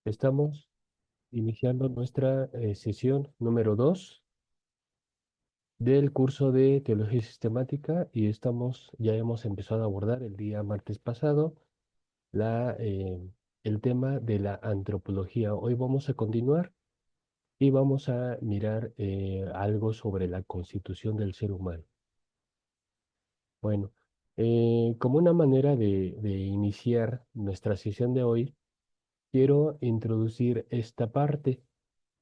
Estamos iniciando nuestra sesión número 2 del curso de Teología Sistemática y ya hemos empezado a abordar el día martes pasado la, eh, el tema de la antropología. Hoy vamos a continuar y vamos a mirar algo sobre la constitución del ser humano. Bueno, como una manera de iniciar nuestra sesión de hoy, quiero introducir esta parte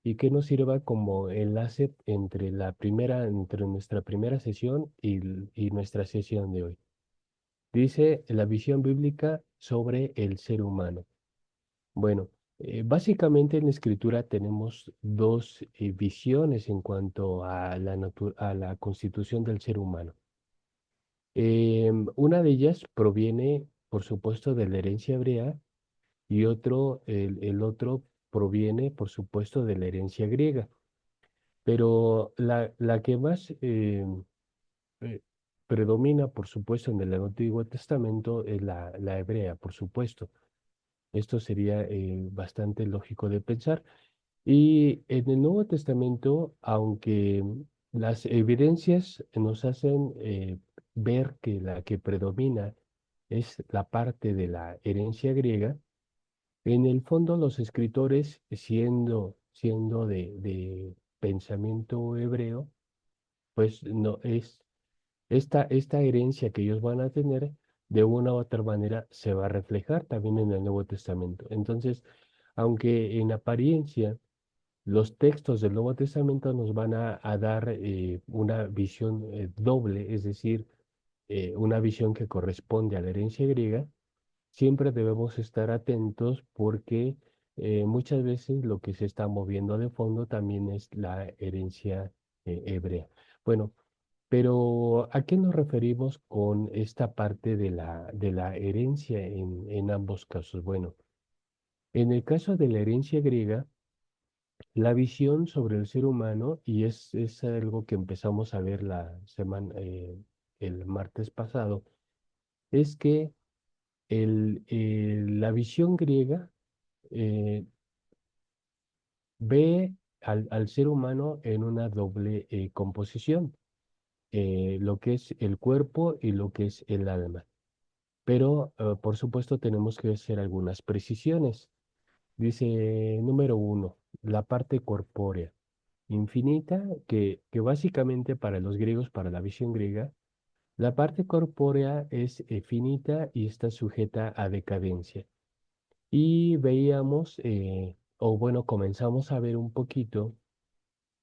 y que nos sirva como enlace entre nuestra primera sesión y nuestra sesión de hoy. Dice la visión bíblica sobre el ser humano. Bueno, básicamente en la escritura tenemos dos visiones en cuanto a a la constitución del ser humano. Una de ellas proviene, por supuesto, de la herencia hebrea y el otro proviene, por supuesto, de la herencia griega. Pero la que más eh, predomina, por supuesto, en el Antiguo Testamento es la hebrea, por supuesto. Esto sería bastante lógico de pensar. Y en el Nuevo Testamento, aunque las evidencias nos hacen ver que la que predomina es la parte de la herencia griega, en el fondo los escritores, siendo de pensamiento hebreo, pues no es esta herencia que ellos van a tener, de una u otra manera se va a reflejar también en el Nuevo Testamento. Entonces, aunque en apariencia los textos del Nuevo Testamento nos van a dar una visión doble, es decir, una visión que corresponde a la herencia griega, siempre debemos estar atentos porque muchas veces lo que se está moviendo de fondo también es la herencia hebrea. Bueno, pero ¿a qué nos referimos con esta parte de de la herencia en ambos casos? Bueno, en el caso de la herencia griega, la visión sobre el ser humano, y es algo que empezamos a ver el martes pasado, es que la visión griega eh, ve al ser humano en una doble composición, lo que es el cuerpo y lo que es el alma. Pero, por supuesto, tenemos que hacer algunas precisiones. Dice, número uno, la parte corpórea, infinita, que básicamente para los griegos, para la visión griega, la parte corpórea es finita y está sujeta a decadencia. Y veíamos, o bueno, comenzamos a ver un poquito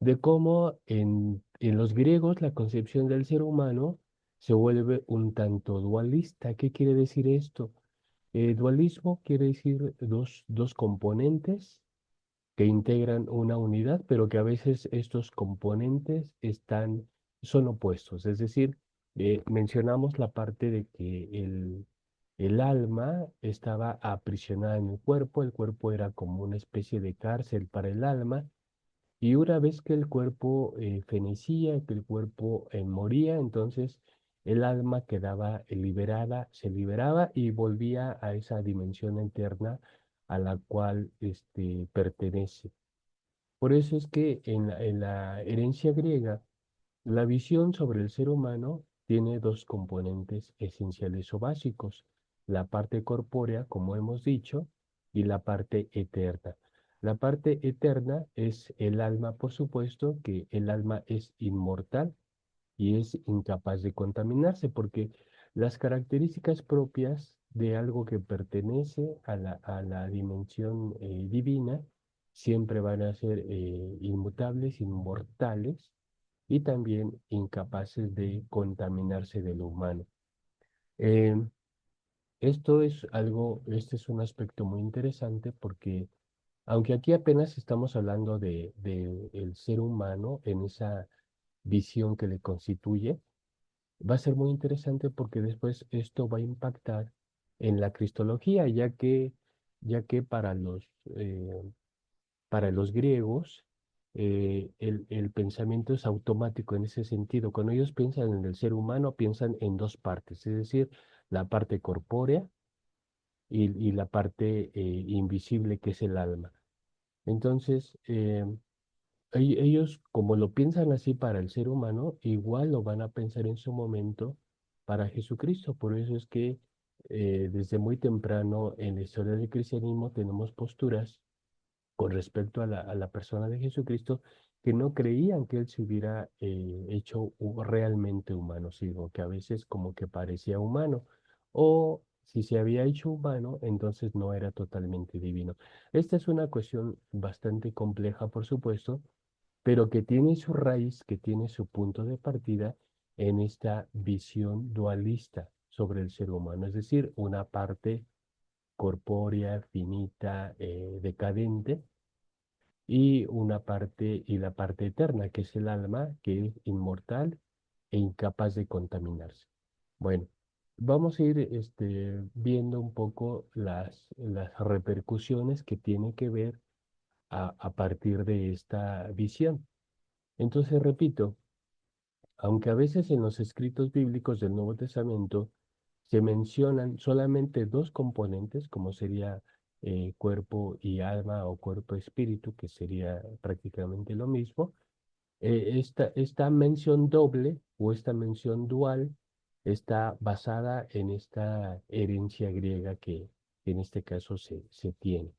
de cómo en los griegos la concepción del ser humano se vuelve un tanto dualista. ¿Qué quiere decir esto? Dualismo quiere decir dos componentes que integran una unidad, pero que a veces estos componentes son opuestos. Es decir, mencionamos la parte de que el alma estaba aprisionada en el cuerpo era como una especie de cárcel para el alma, y una vez que el cuerpo fenecía, que el cuerpo moría, entonces el alma quedaba liberada, se liberaba y volvía a esa dimensión interna a la cual pertenece. Por eso es que en la herencia griega, la visión sobre el ser humano tiene dos componentes esenciales o básicos: la parte corpórea, como hemos dicho, y la parte eterna. La parte eterna es el alma, por supuesto, que el alma es inmortal y es incapaz de contaminarse, porque las características propias de algo que pertenece a a la dimensión divina siempre van a ser inmutables, inmortales y también incapaces de contaminarse de lo humano. Em, este es un aspecto muy interesante porque aunque aquí apenas estamos hablando de el ser humano en esa visión que le constituye, va a ser muy interesante porque después esto va a impactar en la cristología, ya que para los griegos el pensamiento es automático en ese sentido. Cuando ellos piensan en el ser humano, piensan en dos partes, es decir, la parte corpórea y la parte invisible que es el alma. Entonces, ellos, como lo piensan así para el ser humano, igual lo van a pensar en su momento para Jesucristo. Por eso es que desde muy temprano en la historia del cristianismo tenemos posturas con respecto a la persona de Jesucristo que no creían que él se hubiera hecho realmente humano, sino que a veces como que parecía humano, o si se había hecho humano, entonces no era totalmente divino. Esta es una cuestión bastante compleja, por supuesto, pero que tiene su raíz, que tiene su punto de partida en esta visión dualista sobre el ser humano, es decir, una parte corpórea, finita, decadente, y una parte, y la parte eterna, que es el alma, que es inmortal e incapaz de contaminarse. Bueno, vamos a ir viendo un poco las repercusiones que tiene que ver a partir de esta visión. Entonces, repito, aunque a veces en los escritos bíblicos del Nuevo Testamento se mencionan solamente dos componentes, como sería cuerpo y alma o cuerpo-espíritu, que sería prácticamente lo mismo, esta mención doble o esta mención dual está basada en esta herencia griega que en este caso se tiene.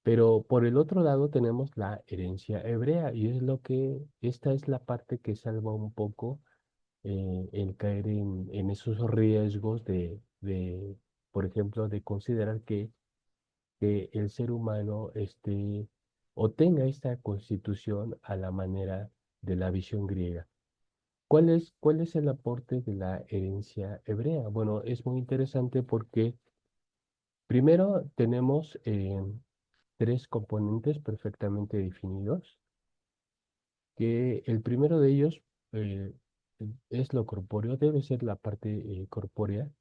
Pero por el otro lado tenemos la herencia hebrea y es lo que, esta es la parte que salva un poco el caer en esos riesgos por ejemplo, de considerar que el ser humano o tenga esta constitución a la manera de la visión griega. Cuál es el aporte de la herencia hebrea? Bueno, es muy interesante porque primero tenemos tres componentes perfectamente definidos, que el primero de ellos eh, es lo corpóreo, debe ser la parte corpórea.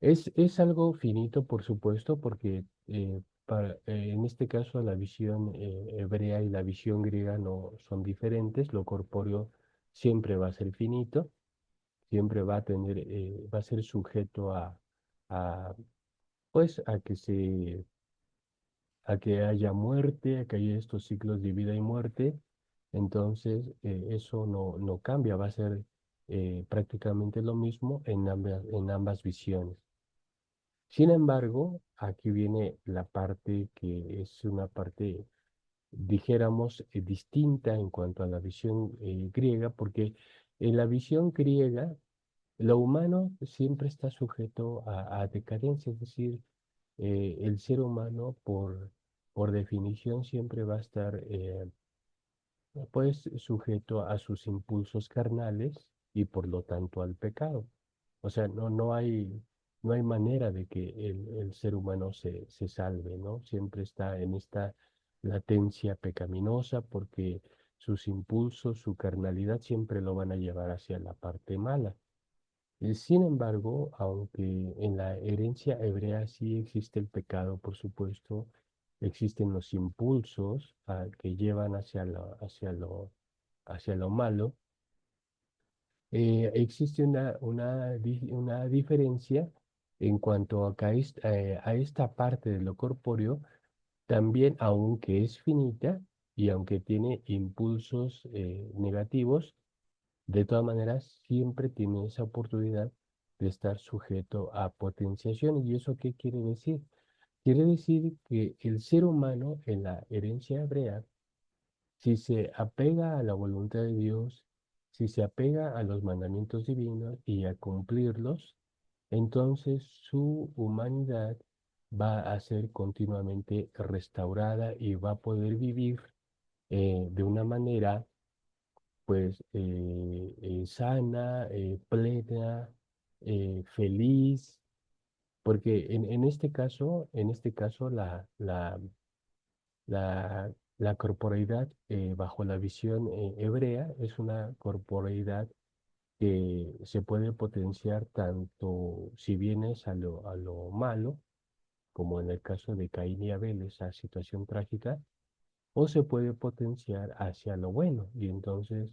Es algo finito, por supuesto, porque en este caso la visión hebrea y la visión griega no son diferentes. Lo corpóreo siempre va a ser finito, siempre va a tener, va a ser sujeto a, pues, a que haya muerte, a que haya estos ciclos de vida y muerte. Entonces, eso no cambia, va a ser prácticamente lo mismo en ambas visiones. Sin embargo, aquí viene la parte que es una parte, dijéramos, distinta en cuanto a la visión griega, porque en la visión griega, lo humano siempre está sujeto a decadencia, es decir, el ser humano por definición siempre va a estar pues sujeto a sus impulsos carnales y por lo tanto al pecado. O sea, no hay manera de que el ser humano se salve, ¿no? Siempre está en esta latencia pecaminosa porque sus impulsos, su carnalidad siempre lo van a llevar hacia la parte mala. Sin embargo, aunque en la herencia hebrea sí existe el pecado, por supuesto, existen los impulsos que llevan hacia lo malo, existe una diferencia en cuanto a esta parte de lo corpóreo, también aunque es finita y aunque tiene impulsos negativos, de todas maneras, siempre tiene esa oportunidad de estar sujeto a potenciación. ¿Y eso qué quiere decir? Quiere decir que el ser humano en la herencia hebrea, si se apega a la voluntad de Dios, si se apega a los mandamientos divinos y a cumplirlos, entonces su humanidad va a ser continuamente restaurada y va a poder vivir de una manera pues sana, plena, feliz, porque en este caso la corporeidad bajo la visión hebrea es una corporeidad que se puede potenciar tanto si vienes a lo malo, como en el caso de Caín y Abel, esa situación trágica, o se puede potenciar hacia lo bueno. Y entonces,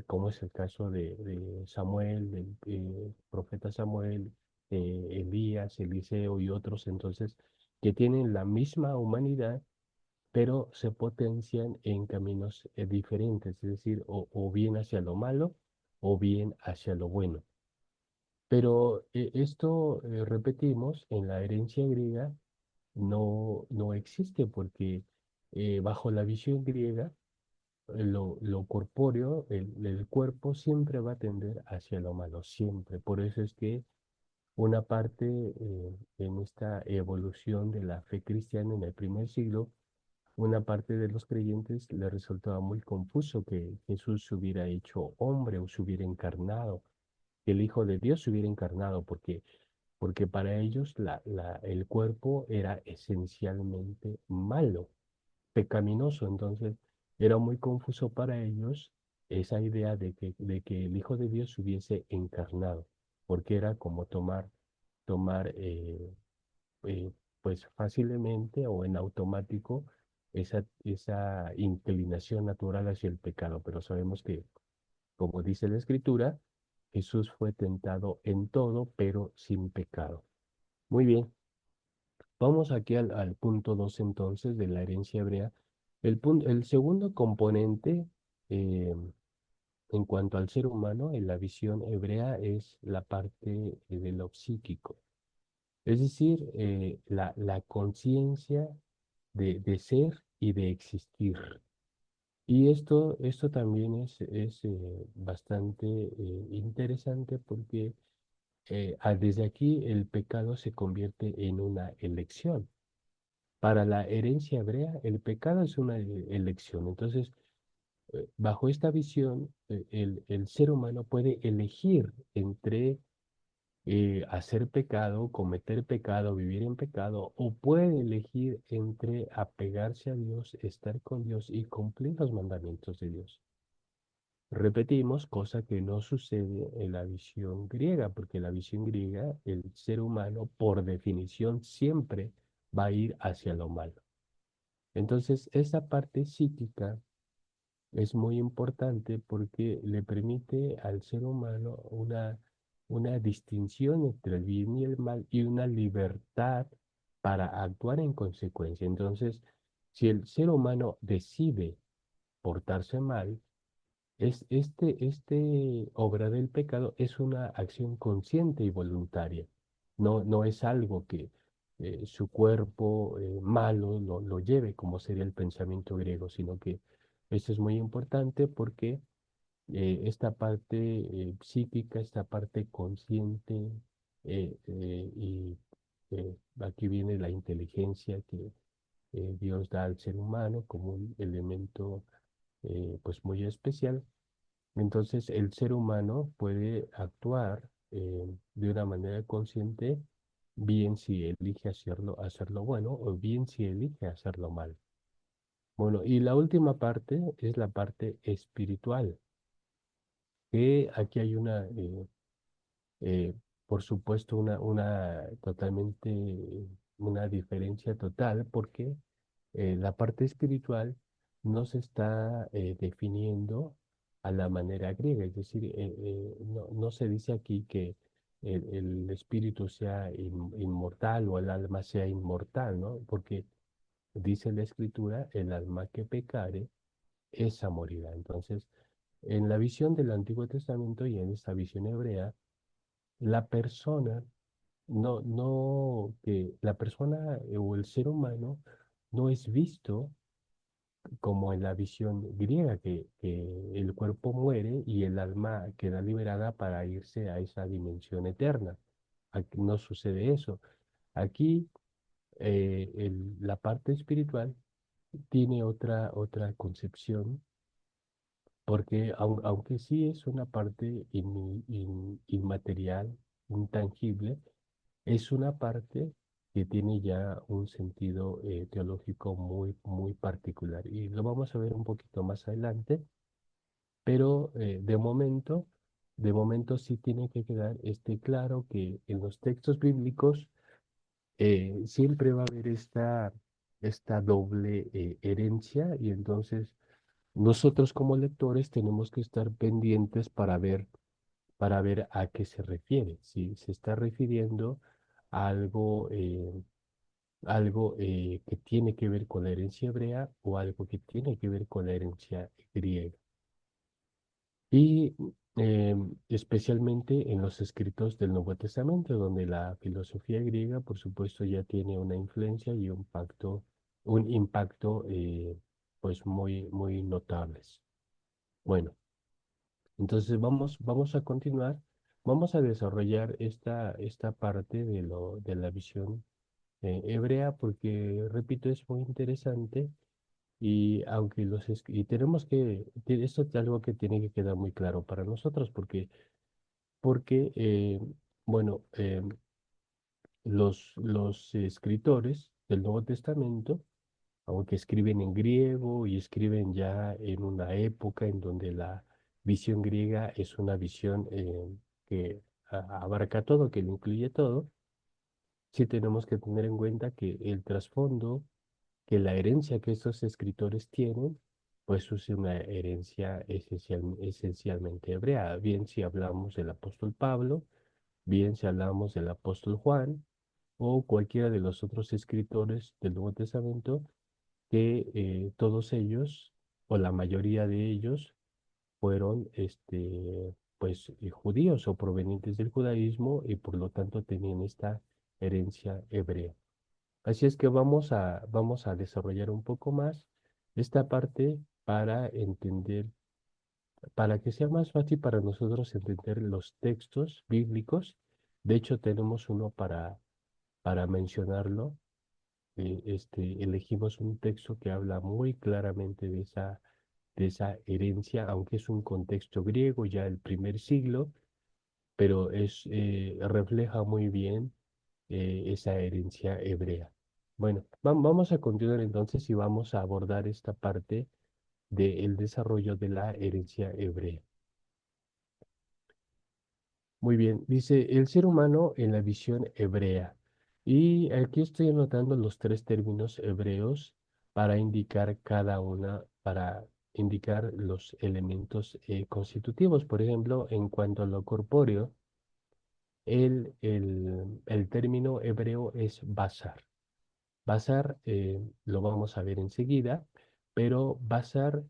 como es el caso de Samuel, del profeta Samuel, Elías, Eliseo y otros, entonces, que tienen la misma humanidad, pero se potencian en caminos diferentes, es decir, o bien hacia lo malo o bien hacia lo bueno. Pero esto, repetimos, en la herencia griega no existe porque bajo la visión griega, lo corpóreo, el cuerpo siempre va a tender hacia lo malo, siempre. Por eso es que una parte en esta evolución de la fe cristiana en el primer siglo, una parte de los creyentes le resultaba muy confuso que Jesús se hubiera hecho hombre o se hubiera encarnado, que el Hijo de Dios se hubiera encarnado, porque para ellos el cuerpo era esencialmente malo, pecaminoso. Entonces era muy confuso para ellos esa idea de que el Hijo de Dios se hubiese encarnado, porque era como tomar eh, pues fácilmente o en automático esa inclinación natural hacia el pecado. Pero sabemos que, como dice la Escritura, Jesús fue tentado en todo, pero sin pecado. Muy bien, vamos aquí al punto 2 entonces de la herencia hebrea. El segundo componente en cuanto al ser humano en la visión hebrea es la parte de lo psíquico. Es decir, la conciencia de ser y de existir. Y esto también es bastante interesante porque desde aquí el pecado se convierte en una elección. Para la herencia hebrea, el pecado es una elección. Entonces, bajo esta visión, el ser humano puede elegir entre hacer pecado, cometer pecado, vivir en pecado, o puede elegir entre apegarse a Dios, estar con Dios y cumplir los mandamientos de Dios. Repetimos, cosa que no sucede en la visión griega, porque en la visión griega el ser humano, por definición, siempre va a ir hacia lo malo. Entonces, esa parte psíquica es muy importante porque le permite al ser humano una distinción entre el bien y el mal y una libertad para actuar en consecuencia. Entonces, si el ser humano decide portarse mal, este obra del pecado es una acción consciente y voluntaria. No es algo que su cuerpo malo lo lleve, como sería el pensamiento griego, sino que esto es muy importante porque esta parte psíquica, esta parte consciente, y aquí viene la inteligencia que Dios da al ser humano como un elemento pues muy especial. Entonces, el ser humano puede actuar de una manera consciente, bien si elige hacerlo bueno o bien si elige hacerlo mal. Bueno, y la última parte es la parte espiritual, que aquí hay eh, por supuesto, una diferencia total, porque la parte espiritual no se está definiendo a la manera griega, es decir, no se dice aquí que el espíritu sea inmortal o el alma sea inmortal, ¿no? Porque dice la escritura, el alma que pecare, esa morirá. Entonces, en la visión del Antiguo Testamento y en esta visión hebrea, la persona, que la persona o el ser humano no es visto como en la visión griega, que el cuerpo muere y el alma queda liberada para irse a esa dimensión eterna. Aquí no sucede eso. Aquí la parte espiritual tiene otra concepción, porque aunque sí es una parte inmaterial, intangible, es una parte que tiene ya un sentido teológico muy particular. Y lo vamos a ver un poquito más adelante, pero de momento sí tiene que quedar claro que en los textos bíblicos siempre va a haber esta doble herencia, y entonces nosotros como lectores tenemos que estar pendientes para ver para ver a qué se refiere, si se está refiriendo a algo que tiene que ver con la herencia hebrea o algo que tiene que ver con la herencia griega. Y especialmente en los escritos del Nuevo Testamento, donde la filosofía griega, por supuesto, ya tiene una influencia y un impacto pues muy notables. Bueno, entonces vamos a continuar, vamos a desarrollar esta parte de la visión hebrea, porque, repito, es muy interesante y aunque y tenemos esto es algo que tiene que quedar muy claro para nosotros, porque bueno, los escritores del Nuevo Testamento, aunque escriben en griego y escriben ya en una época en donde la visión griega es una visión que abarca todo, que lo incluye todo, sí tenemos que tener en cuenta que el trasfondo, que la herencia que estos escritores tienen, pues es una herencia esencialmente hebrea. Bien si hablamos del apóstol Pablo, bien si hablamos del apóstol Juan o cualquiera de los otros escritores del Nuevo Testamento, que todos ellos, o la mayoría de ellos, fueron pues, judíos o provenientes del judaísmo y por lo tanto tenían esta herencia hebrea. Así es que vamos a desarrollar un poco más esta parte para entender, para que sea más fácil para nosotros entender los textos bíblicos. De hecho, tenemos uno para mencionarlo. Elegimos un texto que habla muy claramente de esa herencia, aunque es un contexto griego, ya el primer siglo, pero refleja muy bien esa herencia hebrea. Bueno, vamos a continuar entonces y vamos a abordar esta parte del desarrollo de la herencia hebrea. Muy bien, dice el ser humano en la visión hebrea. Y aquí estoy anotando los tres términos hebreos para indicar cada una, para indicar los elementos constitutivos. Por ejemplo, en cuanto a lo corpóreo, el término hebreo es basar. Basar lo vamos a ver enseguida, pero basar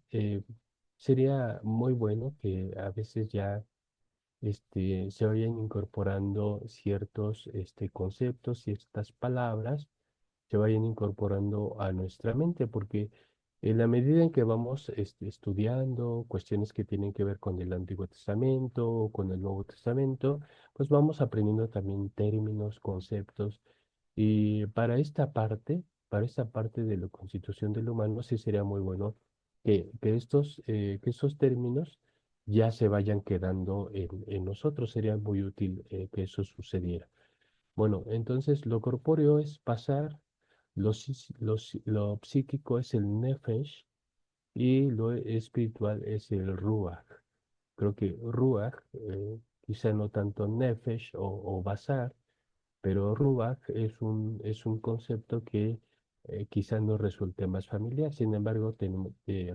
sería muy bueno que a veces ya se vayan incorporando ciertos conceptos, ciertas palabras, se vayan incorporando a nuestra mente, porque en la medida en que vamos estudiando cuestiones que tienen que ver con el Antiguo Testamento o con el Nuevo Testamento, pues vamos aprendiendo también términos, conceptos, y para esta parte de la constitución del humano, sí sería muy bueno que estos términos ya se vayan quedando en nosotros. Sería muy útil que eso sucediera. Bueno, entonces lo corpóreo es pasar, lo psíquico es el nefesh y lo espiritual es el ruach. Creo que ruach, quizá no tanto nefesh o basar, pero ruach es un concepto que quizá nos resulte más familiar. Sin embargo,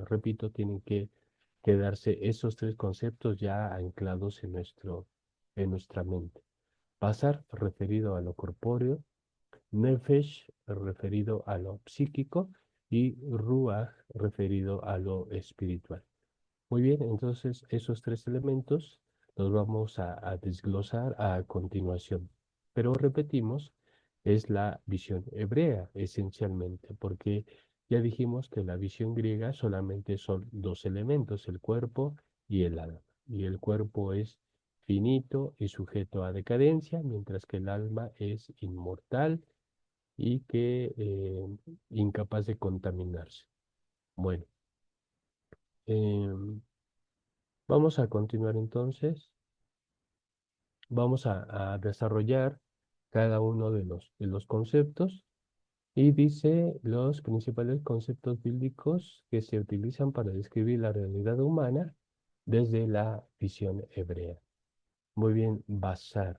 repito, tienen que quedarse esos tres conceptos ya anclados en nuestra mente. Basar referido a lo corpóreo, nefesh referido a lo psíquico y ruach referido a lo espiritual. Muy bien, entonces esos tres elementos los vamos a desglosar a continuación. Pero repetimos, es la visión hebrea esencialmente, porque ya dijimos que la visión griega solamente son dos elementos, el cuerpo y el alma. Y el cuerpo es finito y sujeto a decadencia, mientras que el alma es inmortal y que incapaz de contaminarse. Bueno, em, vamos a continuar entonces. Vamos a desarrollar cada uno de los conceptos y dice los principales conceptos bíblicos que se utilizan para describir la realidad humana desde la visión hebrea. Muy bien, basar.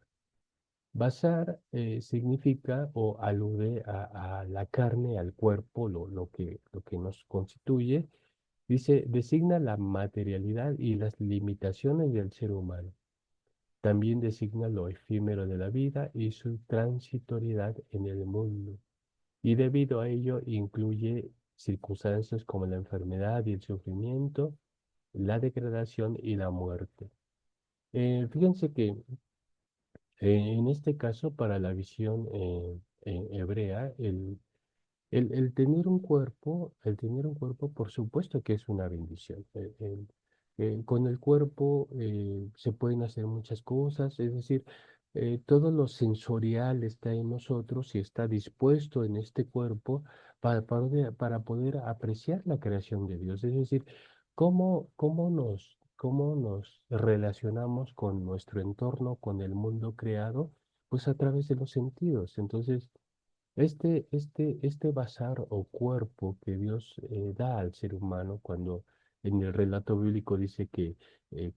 Basar significa o alude a la carne, al cuerpo, lo que nos constituye. Dice, designa la materialidad y las limitaciones del ser humano. También designa lo efímero de la vida y su transitoriedad en el mundo. Y debido a ello incluye circunstancias como la enfermedad y el sufrimiento, la degradación y la muerte. Fíjense que en este caso, para la visión hebrea, el tener un cuerpo, por supuesto que es una bendición. Con el cuerpo se pueden hacer muchas cosas, es decir, todo lo sensorial está en nosotros y está dispuesto en este cuerpo para poder apreciar la creación de Dios. Es decir, cómo nos relacionamos con nuestro entorno, con el mundo creado, pues a través de los sentidos. Entonces, este bazar o cuerpo que Dios da al ser humano cuando en el relato bíblico dice que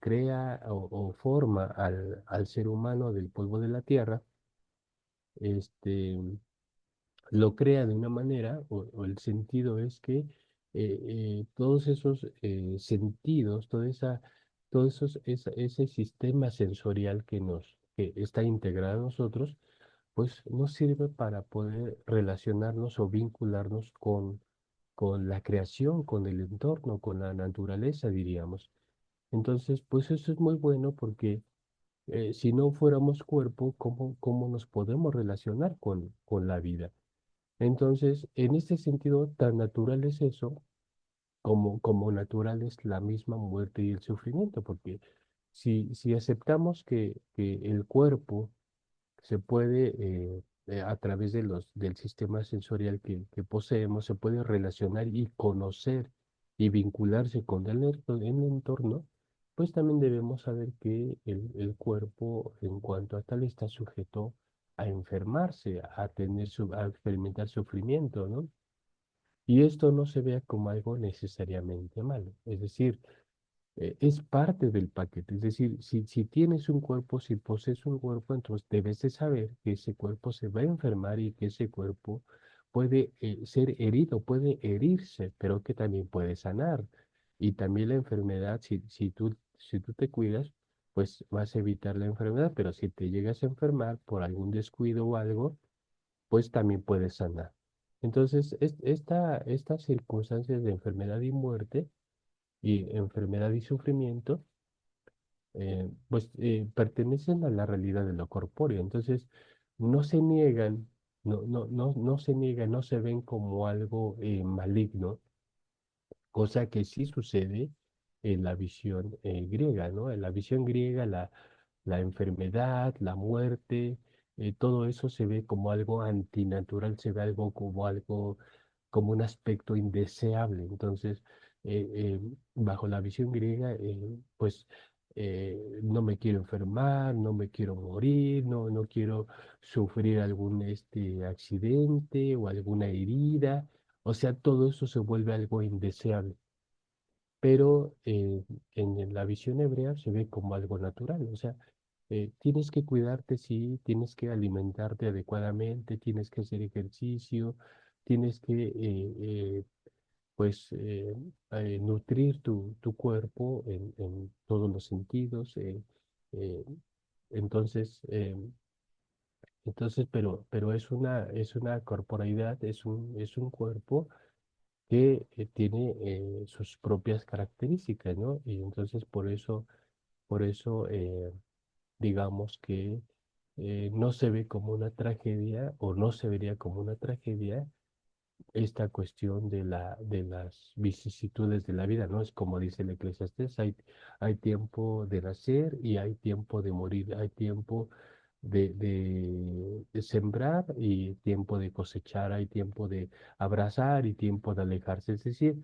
crea o forma al ser humano del polvo de la tierra, este, lo crea de una manera, o el sentido es que todos esos sentidos, ese sistema sensorial que está integrado a nosotros, pues nos sirve para poder relacionarnos o vincularnos con la creación, con el entorno, con la naturaleza, diríamos. Entonces, pues eso es muy bueno porque si no fuéramos cuerpo, ¿cómo nos podemos relacionar con la vida? Entonces, en este sentido, tan natural es eso, como natural es la misma muerte y el sufrimiento, porque si aceptamos que el cuerpo se puede, a través del sistema sensorial que poseemos, se puede relacionar y conocer y vincularse con el entorno, pues también debemos saber que el cuerpo, en cuanto a tal, está sujeto a enfermarse, a experimentar sufrimiento, ¿no? Y esto no se vea como algo necesariamente malo. Es decir, es parte del paquete. Es decir, si tienes un cuerpo, si posees un cuerpo, entonces debes de saber que ese cuerpo se va a enfermar y que ese cuerpo puede ser herido, puede herirse, pero que también puede sanar. Y también la enfermedad, si tú te cuidas, pues vas a evitar la enfermedad, pero si te llegas a enfermar por algún descuido o algo, pues también puedes sanar. Entonces, estas circunstancias de enfermedad y muerte, y enfermedad y sufrimiento, pues pertenecen a la realidad de lo corpóreo. Entonces, no se niegan, no se niegan, no se ven como algo maligno, cosa que sí sucede en la visión griega, ¿no? En la visión griega, la enfermedad, la muerte, todo eso se ve como algo antinatural, se ve como un aspecto indeseable. Entonces, bajo la visión griega, pues no me quiero enfermar, no me quiero morir, no quiero sufrir algún accidente o alguna herida. O sea, todo eso se vuelve algo indeseable, pero en la visión hebrea se ve como algo natural. O sea, tienes que cuidarte, sí, tienes que alimentarte adecuadamente, tienes que hacer ejercicio, tienes que, pues, nutrir tu cuerpo en todos los sentidos. Eh, entonces, pero es una corporalidad, es un cuerpo que tiene sus propias características, ¿no? Y entonces por eso digamos que no se ve como una tragedia o no se vería como una tragedia esta cuestión de las vicisitudes de la vida, ¿no? Es como dice el Eclesiastés, hay tiempo de nacer y hay tiempo de morir, hay tiempo de sembrar y tiempo de cosechar, hay tiempo de abrazar y tiempo de alejarse. Es decir,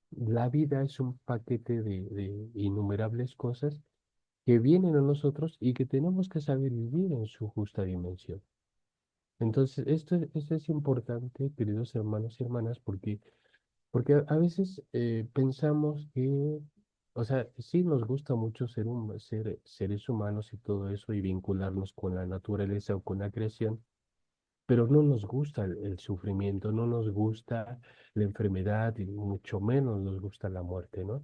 la vida es un paquete de innumerables cosas que vienen a nosotros y que tenemos que saber vivir en su justa dimensión. Entonces, esto es importante, queridos hermanos y hermanas, porque a veces pensamos que, o sea, sí nos gusta mucho ser seres humanos y todo eso y vincularnos con la naturaleza o con la creación, pero no nos gusta el sufrimiento, no nos gusta la enfermedad y mucho menos nos gusta la muerte, ¿no?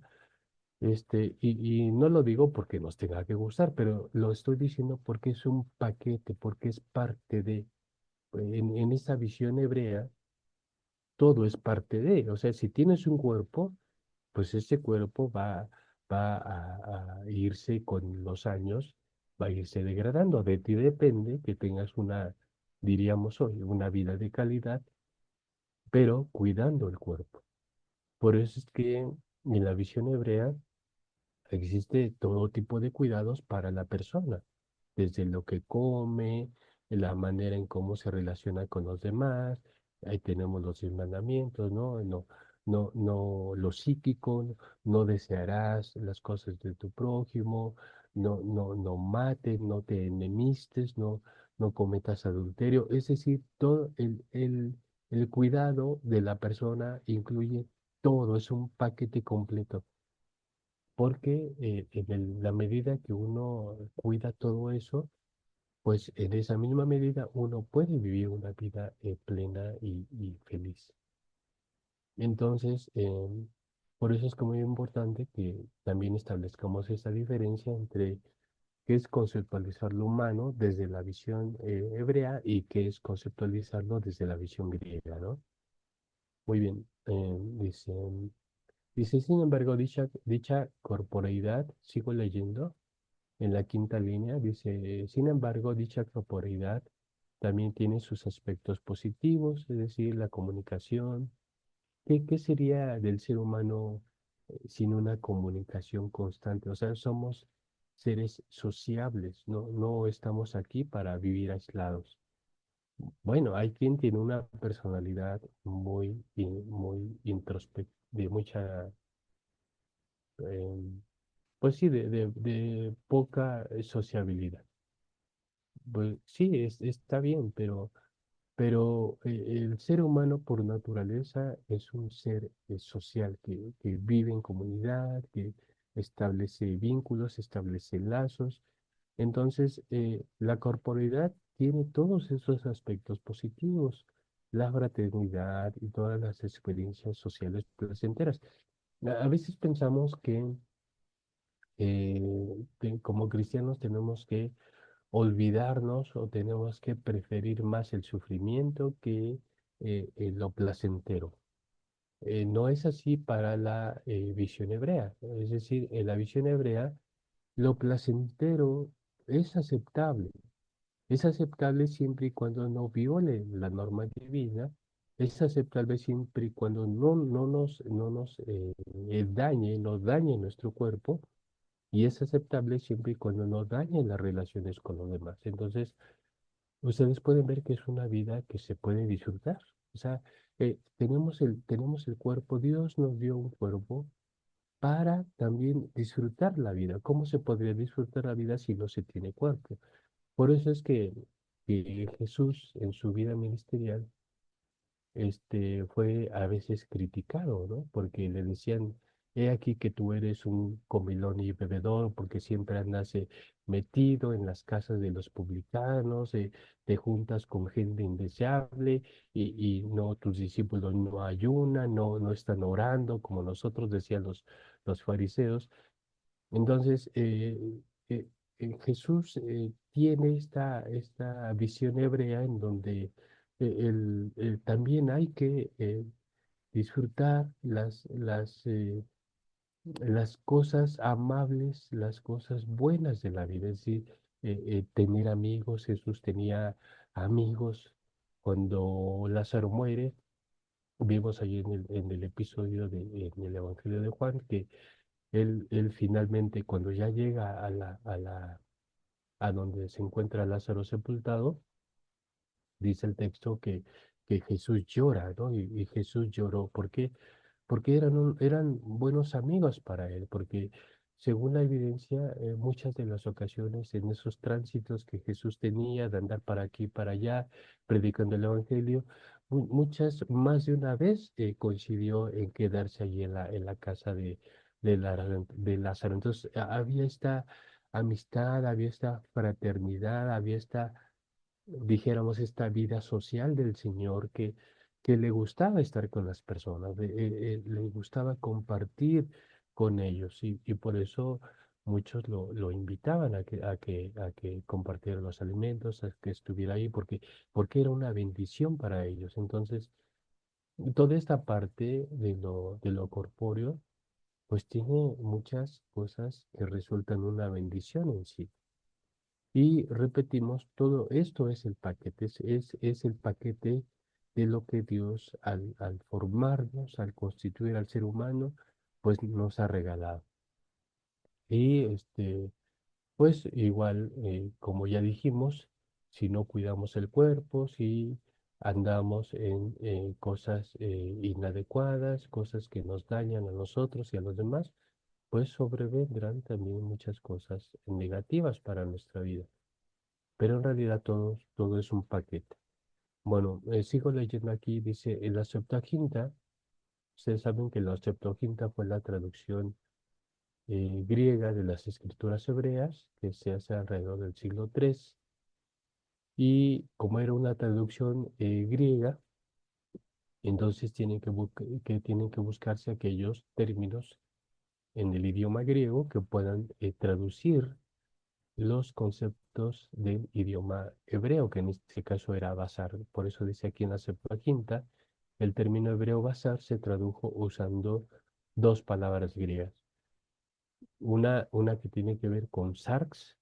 Y no lo digo porque nos tenga que gustar, pero lo estoy diciendo porque es un paquete, porque es parte de, en esa visión hebrea, todo es parte de, o sea, si tienes un cuerpo, pues ese cuerpo va a irse con los años, va a irse degradando. De ti depende que tengas una, diríamos hoy, una vida de calidad, pero cuidando el cuerpo. Por eso es que en la visión hebrea existe todo tipo de cuidados para la persona, desde lo que come, la manera en cómo se relaciona con los demás. Ahí tenemos los 10 mandamientos, ¿no? Lo psíquico, no desearás las cosas de tu prójimo, no mates, no te enemistes, no cometas adulterio. Es decir, todo el cuidado de la persona incluye todo, es un paquete completo porque la medida que uno cuida todo eso, pues en esa misma medida uno puede vivir una vida plena y feliz. Entonces, por eso es que muy importante que también establezcamos esa diferencia entre qué es conceptualizar lo humano desde la visión hebrea y qué es conceptualizarlo desde la visión griega, ¿no? Muy bien, dice, sin embargo, dicha corporeidad, sigo leyendo. En la quinta línea dice, sin embargo, dicha corporeidad también tiene sus aspectos positivos, es decir, la comunicación. ¿Qué sería del ser humano sin una comunicación constante? O sea, somos seres sociables, no estamos aquí para vivir aislados. Bueno, hay quien tiene una personalidad muy introspectiva, de mucha, pues sí, de poca sociabilidad. Pues sí, está bien, pero el ser humano por naturaleza es un ser social que vive en comunidad, que establece vínculos, establece lazos. Entonces, la corporeidad tiene todos esos aspectos positivos, la fraternidad y todas las experiencias sociales placenteras. A veces pensamos que como cristianos tenemos que olvidarnos o tenemos que preferir más el sufrimiento que lo placentero. No es así para la visión hebrea. Es decir, en la visión hebrea, lo placentero es aceptable. Es aceptable siempre y cuando no viole la norma divina. Es aceptable siempre y cuando no nos dañe, no dañe nuestro cuerpo. Y es aceptable siempre y cuando no dañe las relaciones con los demás. Entonces, ustedes pueden ver que es una vida que se puede disfrutar. O sea, tenemos el cuerpo, Dios nos dio un cuerpo para también disfrutar la vida. ¿Cómo se podría disfrutar la vida si no se tiene cuerpo? Por eso es que Jesús en su vida ministerial fue a veces criticado, ¿no? Porque le decían, he aquí que tú eres un comilón y bebedor, porque siempre andas metido en las casas de los publicanos, te juntas con gente indeseable y no, tus discípulos no ayunan, no están orando como nosotros, decían los fariseos. Entonces, eh, Jesús tiene esta visión hebrea en donde también hay que disfrutar las cosas amables, las cosas buenas de la vida, es decir, tener amigos. Jesús tenía amigos. Cuando Lázaro muere, vimos ahí en el episodio en el Evangelio de Juan que él finalmente, cuando ya llega a donde se encuentra Lázaro sepultado, dice el texto que Jesús llora, ¿no? Y Jesús lloró. ¿Por qué? Porque eran buenos amigos para él, porque según la evidencia, muchas de las ocasiones en esos tránsitos que Jesús tenía de andar para aquí y para allá, predicando el Evangelio, más de una vez coincidió en quedarse allí en la casa de Lázaro. Entonces, había esta amistad, había esta fraternidad, había dijéramos, esta vida social del Señor que le gustaba estar con las personas, le gustaba compartir con ellos y por eso muchos lo invitaban a que compartiera los alimentos, a que estuviera ahí, porque era una bendición para ellos. Entonces, toda esta parte de lo corpóreo, pues tiene muchas cosas que resultan una bendición en sí. Y repetimos, todo esto es el paquete, es el paquete de lo que Dios al formarnos, al constituir al ser humano, pues nos ha regalado. Y pues igual, como ya dijimos, si no cuidamos el cuerpo, si andamos en cosas inadecuadas, cosas que nos dañan a nosotros y a los demás, pues sobrevendrán también muchas cosas negativas para nuestra vida. Pero en realidad todo es un paquete. Bueno, sigo leyendo aquí, dice, en la Septuaginta, ustedes saben que la Septuaginta fue la traducción griega de las escrituras hebreas, que se hace alrededor del siglo III, y como era una traducción griega, entonces tienen que buscarse aquellos términos en el idioma griego que puedan traducir los conceptos del idioma hebreo, que en este caso era bazar. Por eso dice aquí en la Septuaginta, el término hebreo bazar se tradujo usando dos palabras griegas. Una que tiene que ver con sarx,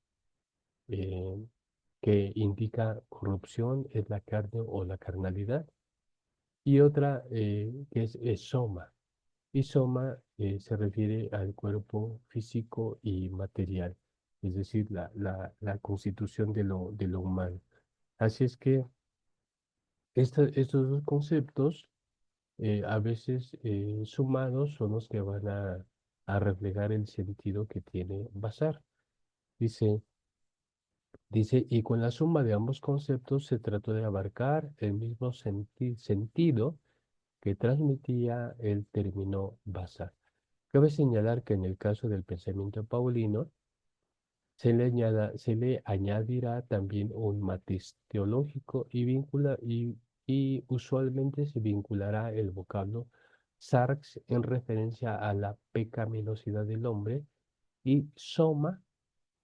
eh, que indica corrupción, es la carne o la carnalidad, y otra que es soma. Y soma se refiere al cuerpo físico y material, es decir, la constitución de lo humano. Así es que estos dos conceptos, a veces sumados, son los que van a reflejar el sentido que tiene Basar. Dice, y con la suma de ambos conceptos se trató de abarcar el mismo sentido que transmitía el término Basar. Cabe señalar que en el caso del pensamiento paulino se le añadirá también un matiz teológico y usualmente se vinculará el vocablo sarx en referencia a la pecaminosidad del hombre y soma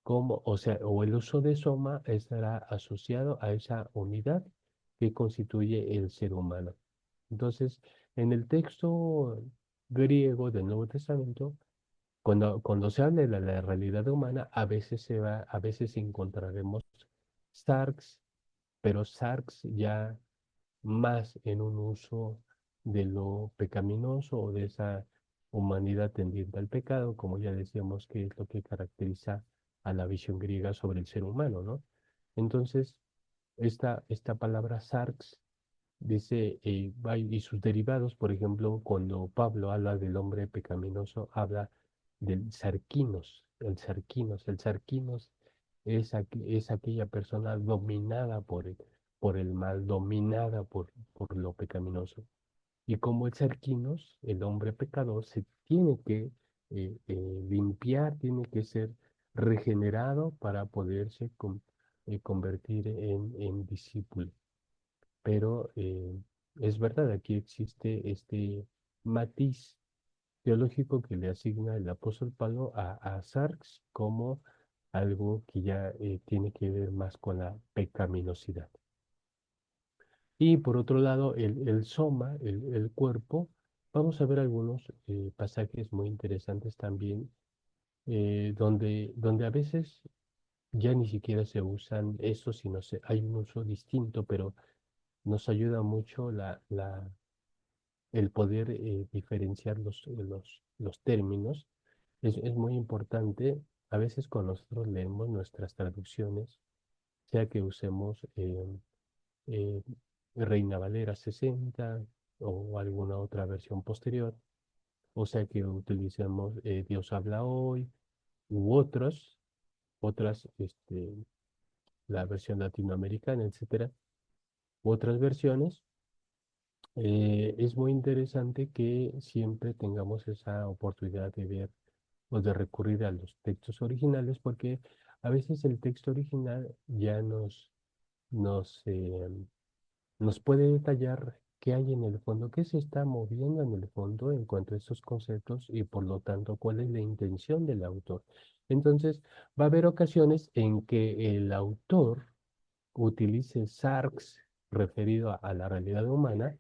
o el uso de soma estará asociado a esa unidad que constituye el ser humano. Entonces, en el texto griego del Nuevo Testamento, cuando se habla de la realidad humana, a veces encontraremos sarx, pero sarx ya más en un uso de lo pecaminoso o de esa humanidad tendiente al pecado, como ya decíamos que es lo que caracteriza a la visión griega sobre el ser humano, ¿no? Entonces, esta palabra sarx dice, y sus derivados, por ejemplo, cuando Pablo habla del hombre pecaminoso, habla del sarquinos, el sarquinos es aquella persona dominada por el mal, dominada por lo pecaminoso. Y como el sarquinos, el hombre pecador, se tiene que limpiar, tiene que ser regenerado para poderse convertir en discípulo. Pero es verdad, aquí existe este matiz teológico que le asigna el apóstol Pablo a Sarx como algo que ya tiene que ver más con la pecaminosidad. Y por otro lado, el soma, el cuerpo, vamos a ver algunos pasajes muy interesantes también, donde a veces ya ni siquiera se usan eso, sino hay un uso distinto, pero nos ayuda mucho el poder diferenciar los términos. Es muy importante. A veces cuando nosotros leemos nuestras traducciones, sea que usemos eh, Reina Valera 60 o alguna otra versión posterior, o sea que utilicemos Dios habla hoy u otras, la versión latinoamericana, etcétera, u otras versiones. Es muy interesante que siempre tengamos esa oportunidad de ver o de recurrir a los textos originales, porque a veces el texto original ya nos puede detallar qué hay en el fondo, qué se está moviendo en el fondo en cuanto a estos conceptos y por lo tanto cuál es la intención del autor. Entonces, va a haber ocasiones en que el autor utilice sarx referido a la realidad humana,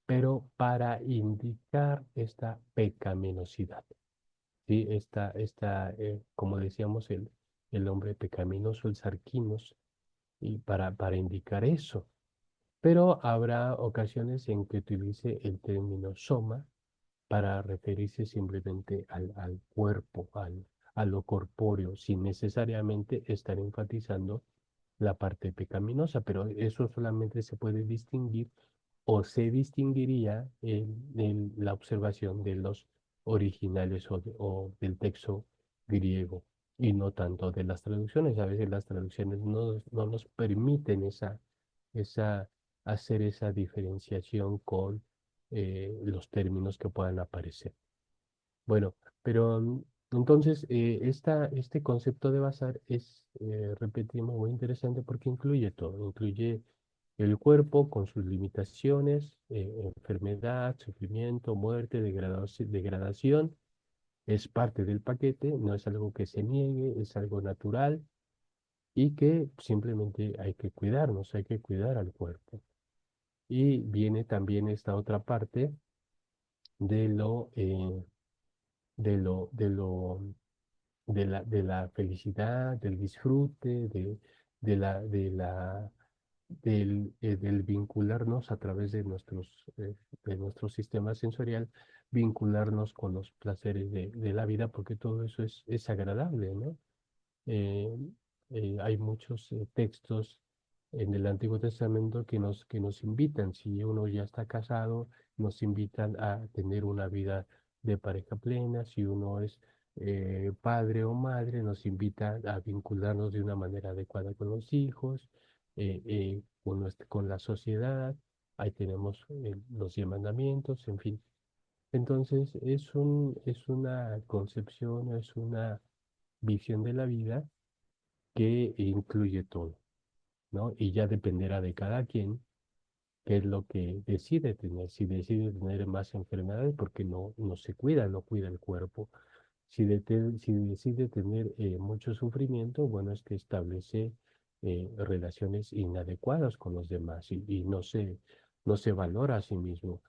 pero para indicar esta pecaminosidad, ¿sí? Como decíamos, el hombre pecaminoso, el sarquinos, y para indicar eso. Pero habrá ocasiones en que utilice el término soma para referirse simplemente al cuerpo, a lo corpóreo, sin necesariamente estar enfatizando la parte pecaminosa, pero eso solamente se puede distinguir o se distinguiría en la observación de los originales o del texto griego y no tanto de las traducciones. A veces las traducciones no nos permiten esa, hacer esa diferenciación con los términos que puedan aparecer. Bueno, pero entonces este concepto de bazar es, repetimos, muy interesante porque incluye todo, incluye el cuerpo con sus limitaciones, enfermedad, sufrimiento, muerte, degradación, es parte del paquete, no es algo que se niegue, es algo natural y que simplemente hay que cuidarnos, hay que cuidar al cuerpo. Y viene también esta otra parte de de lo, de lo de la felicidad, del disfrute, de la, del vincularnos a través de nuestro sistema sensorial, vincularnos con los placeres de la vida, porque todo eso es agradable, ¿no? Eh, Hay muchos textos en el Antiguo Testamento que nos invitan, si uno ya está casado, nos invitan a tener una vida de pareja plena, si uno es padre o madre, nos invita a vincularnos de una manera adecuada con los hijos, con la sociedad, ahí tenemos los 10 mandamientos, en fin. Entonces, es una concepción, es una visión de la vida que incluye todo, ¿no? Y ya dependerá de cada quien qué es lo que decide tener. Si decide tener más enfermedades porque no se cuida, no cuida el cuerpo. Si decide tener mucho sufrimiento, bueno, es que establece relaciones inadecuadas con los demás y no se valora a sí mismo.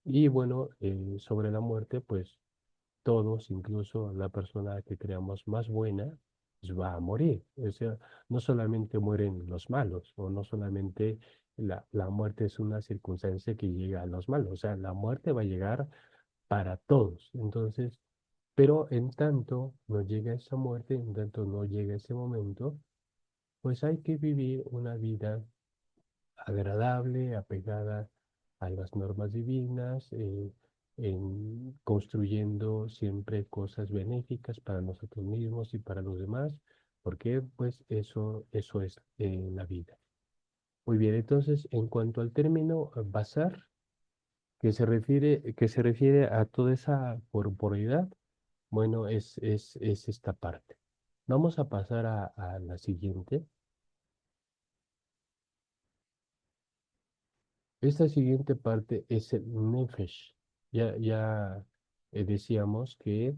Y bueno, sobre la muerte, pues todos, incluso la persona que creamos más buena, pues va a morir. O sea, no solamente mueren los malos, o no solamente la muerte es una circunstancia que llega a los malos, o sea, la muerte va a llegar para todos. Entonces, pero en tanto no llega esa muerte, en tanto no llega ese momento, pues hay que vivir una vida agradable, apegada a las normas divinas, construyendo siempre cosas benéficas para nosotros mismos y para los demás, porque pues eso es la vida. Muy bien, entonces en cuanto al término bazar, que se refiere a toda esa corporeidad, bueno, es esta parte. Vamos a pasar a la siguiente. Esta siguiente parte es el nefesh. Ya decíamos que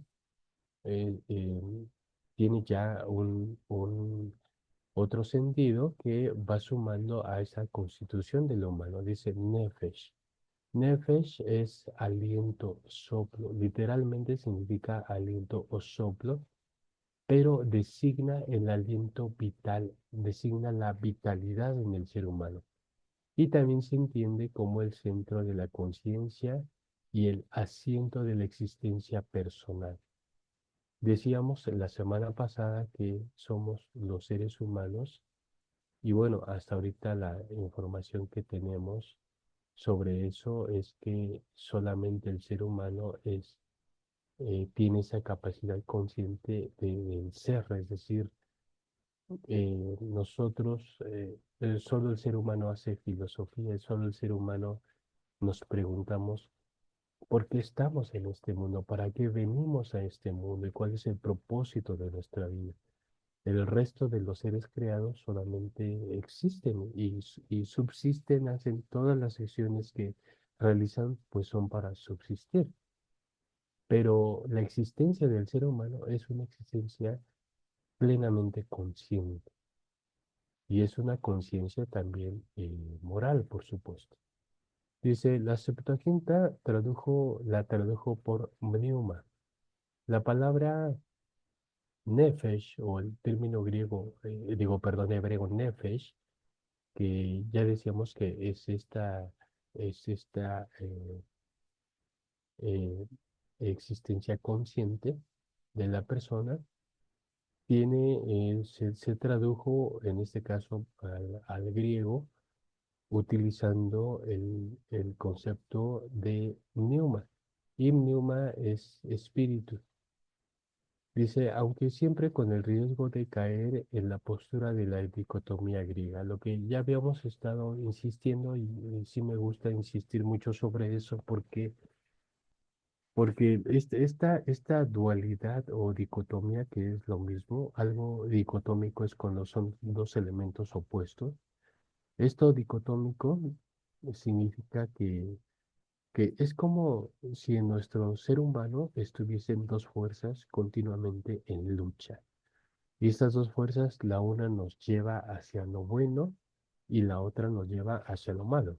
eh, eh, tiene ya un otro sentido que va sumando a esa constitución del humano. Dice nefesh. Nefesh es aliento, soplo. Literalmente significa aliento o soplo, pero designa el aliento vital, designa la vitalidad en el ser humano y también se entiende como el centro de la conciencia y el asiento de la existencia personal. Decíamos la semana pasada que somos los seres humanos y bueno, hasta ahorita la información que tenemos sobre eso es que solamente el ser humano tiene esa capacidad consciente del ser, es decir, solo el ser humano hace filosofía, solo el ser humano nos preguntamos por qué estamos en este mundo, para qué venimos a este mundo y cuál es el propósito de nuestra vida. El resto de los seres creados solamente existen y subsisten, hacen todas las acciones que realizan, pues son para subsistir. Pero la existencia del ser humano es una existencia plenamente consciente y es una conciencia también moral, por supuesto. Dice, la Septuaginta la tradujo por pneuma. La palabra nefesh, o el término griego, perdón, hebreo nefesh, que ya decíamos que es esta eh, existencia consciente de la persona, se tradujo en este caso al griego utilizando el concepto de pneuma. Y pneuma es espíritu. Dice, aunque siempre con el riesgo de caer en la postura de la dicotomía griega, lo que ya habíamos estado insistiendo y sí me gusta insistir mucho sobre eso porque esta dualidad o dicotomía que es lo mismo, algo dicotómico es cuando son dos elementos opuestos. Esto dicotómico significa que es como si en nuestro ser humano estuviesen dos fuerzas continuamente en lucha. Y estas dos fuerzas, la una nos lleva hacia lo bueno y la otra nos lleva hacia lo malo.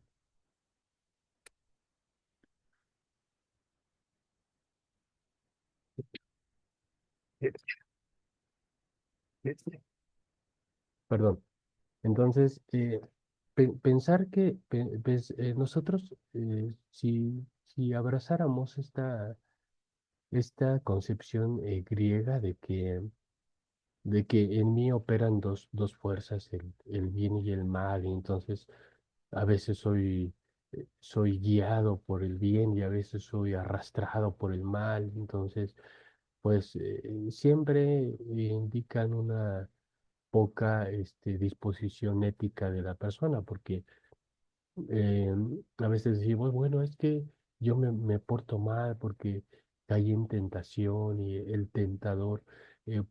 Perdón. Entonces, pensar que nosotros, si abrazáramos esta concepción griega de que en mí operan dos fuerzas, el bien y el mal, y entonces a veces soy guiado por el bien y a veces soy arrastrado por el mal, entonces, pues siempre indican una poca disposición ética de la persona, porque eh, a veces decimos, bueno, es que yo me porto mal porque caí en tentación y el tentador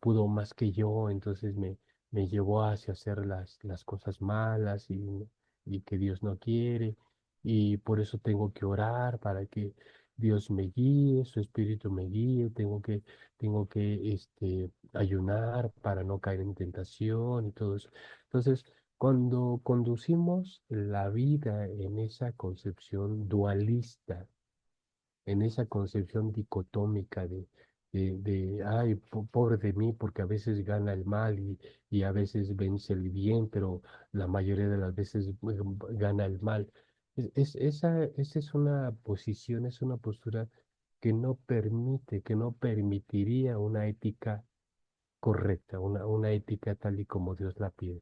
pudo más que yo, entonces me llevó hacia hacer las cosas malas y que Dios no quiere, y por eso tengo que orar para que Dios me guíe, su espíritu me guíe, tengo que ayunar para no caer en tentación y todo eso. Entonces, cuando conducimos la vida en esa concepción dualista, en esa concepción dicotómica ay, pobre de mí, porque a veces gana el mal y a veces vence el bien, pero la mayoría de las veces gana el mal. Esa es una posición, es una postura que no permite, que no permitiría una ética correcta, una ética tal y como Dios la pide,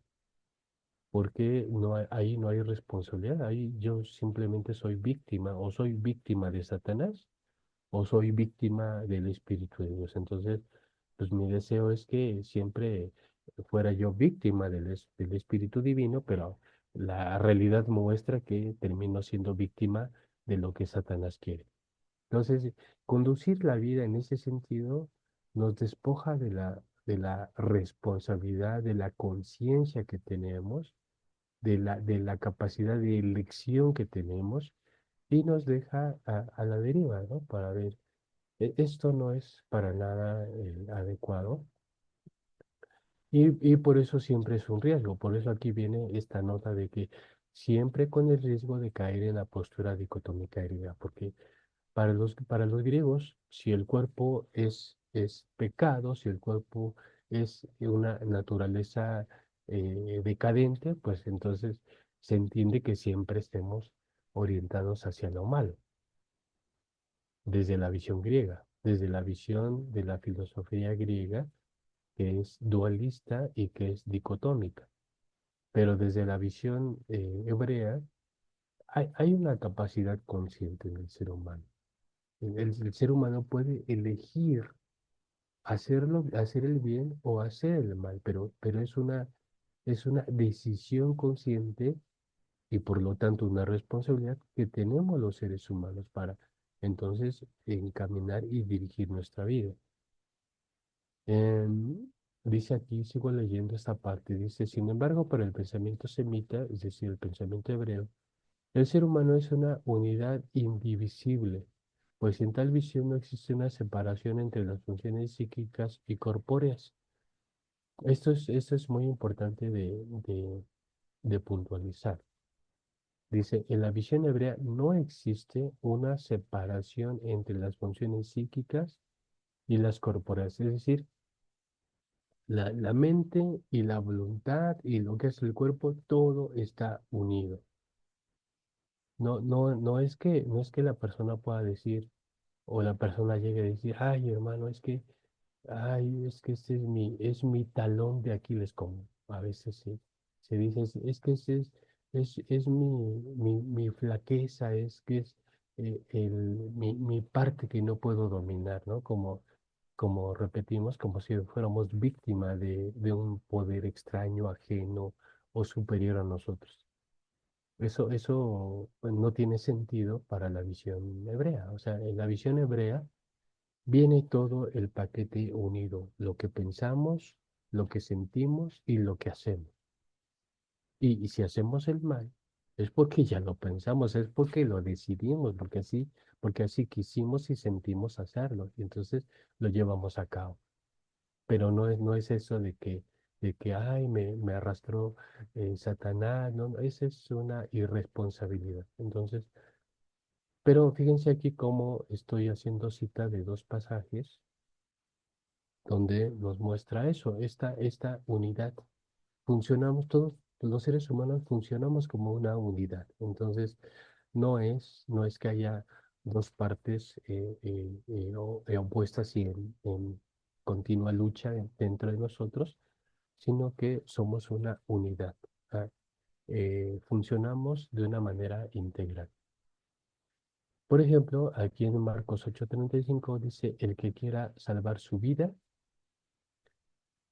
porque ahí no hay responsabilidad, ahí yo simplemente soy víctima, o soy víctima de Satanás, o soy víctima del Espíritu de Dios. Entonces, pues mi deseo es que siempre fuera yo víctima del Espíritu Divino, pero la realidad muestra que termino siendo víctima de lo que Satanás quiere. Entonces, conducir la vida en ese sentido nos despoja de la responsabilidad, de la conciencia que tenemos, de la capacidad de elección que tenemos y nos deja a la deriva, ¿no? Para ver, esto no es para nada adecuado y por eso siempre es un riesgo. Por eso aquí viene esta nota de que siempre con el riesgo de caer en la postura dicotómica griega, porque para los griegos, si el cuerpo es pecado, si el cuerpo es una naturaleza decadente, pues entonces se entiende que siempre estemos orientados hacia lo malo, desde la visión griega, desde la visión de la filosofía griega, que es dualista y que es dicotómica. Pero desde la visión hebrea, hay una capacidad consciente en el ser humano. El ser humano puede elegir hacer el bien o hacer el mal, pero es una decisión consciente y por lo tanto una responsabilidad que tenemos los seres humanos para entonces encaminar y dirigir nuestra vida. Em, dice aquí, sigo leyendo esta parte, dice, sin embargo, para el pensamiento semita, es decir, el pensamiento hebreo, el ser humano es una unidad indivisible, pues en tal visión no existe una separación entre las funciones psíquicas y corpóreas. Esto es muy importante de puntualizar. Dice, en la visión hebrea no existe una separación entre las funciones psíquicas y las corpóreas, es decir, la mente y la voluntad y lo que es el cuerpo, todo está unido. No es que la persona pueda decir, o la persona llegue a decir, ay, hermano, es que este es mi talón de Aquiles, como a veces se dice, es que ese es mi flaqueza, es que es mi parte que no puedo dominar, ¿no? Como repetimos, como si fuéramos víctima de un poder extraño, ajeno o superior a nosotros. Eso pues, no tiene sentido para la visión hebrea. O sea, en la visión hebrea viene todo el paquete unido, lo que pensamos, lo que sentimos y lo que hacemos. Y si hacemos el mal, es porque ya lo pensamos, es porque lo decidimos, porque así quisimos y sentimos hacerlo. Y entonces lo llevamos a cabo. Pero no es eso de que ay, me arrastró Satanás, no, no, esa es una irresponsabilidad. Entonces, pero fíjense aquí cómo estoy haciendo cita de dos pasajes donde nos muestra eso, esta unidad. Funcionamos todos, los seres humanos funcionamos como una unidad. Entonces, no es que haya dos partes opuestas y en continua lucha dentro de nosotros, sino que somos una unidad. ¿Ah? Funcionamos de una manera integral. Por ejemplo, aquí en Marcos 8:35 dice, el que quiera salvar su vida,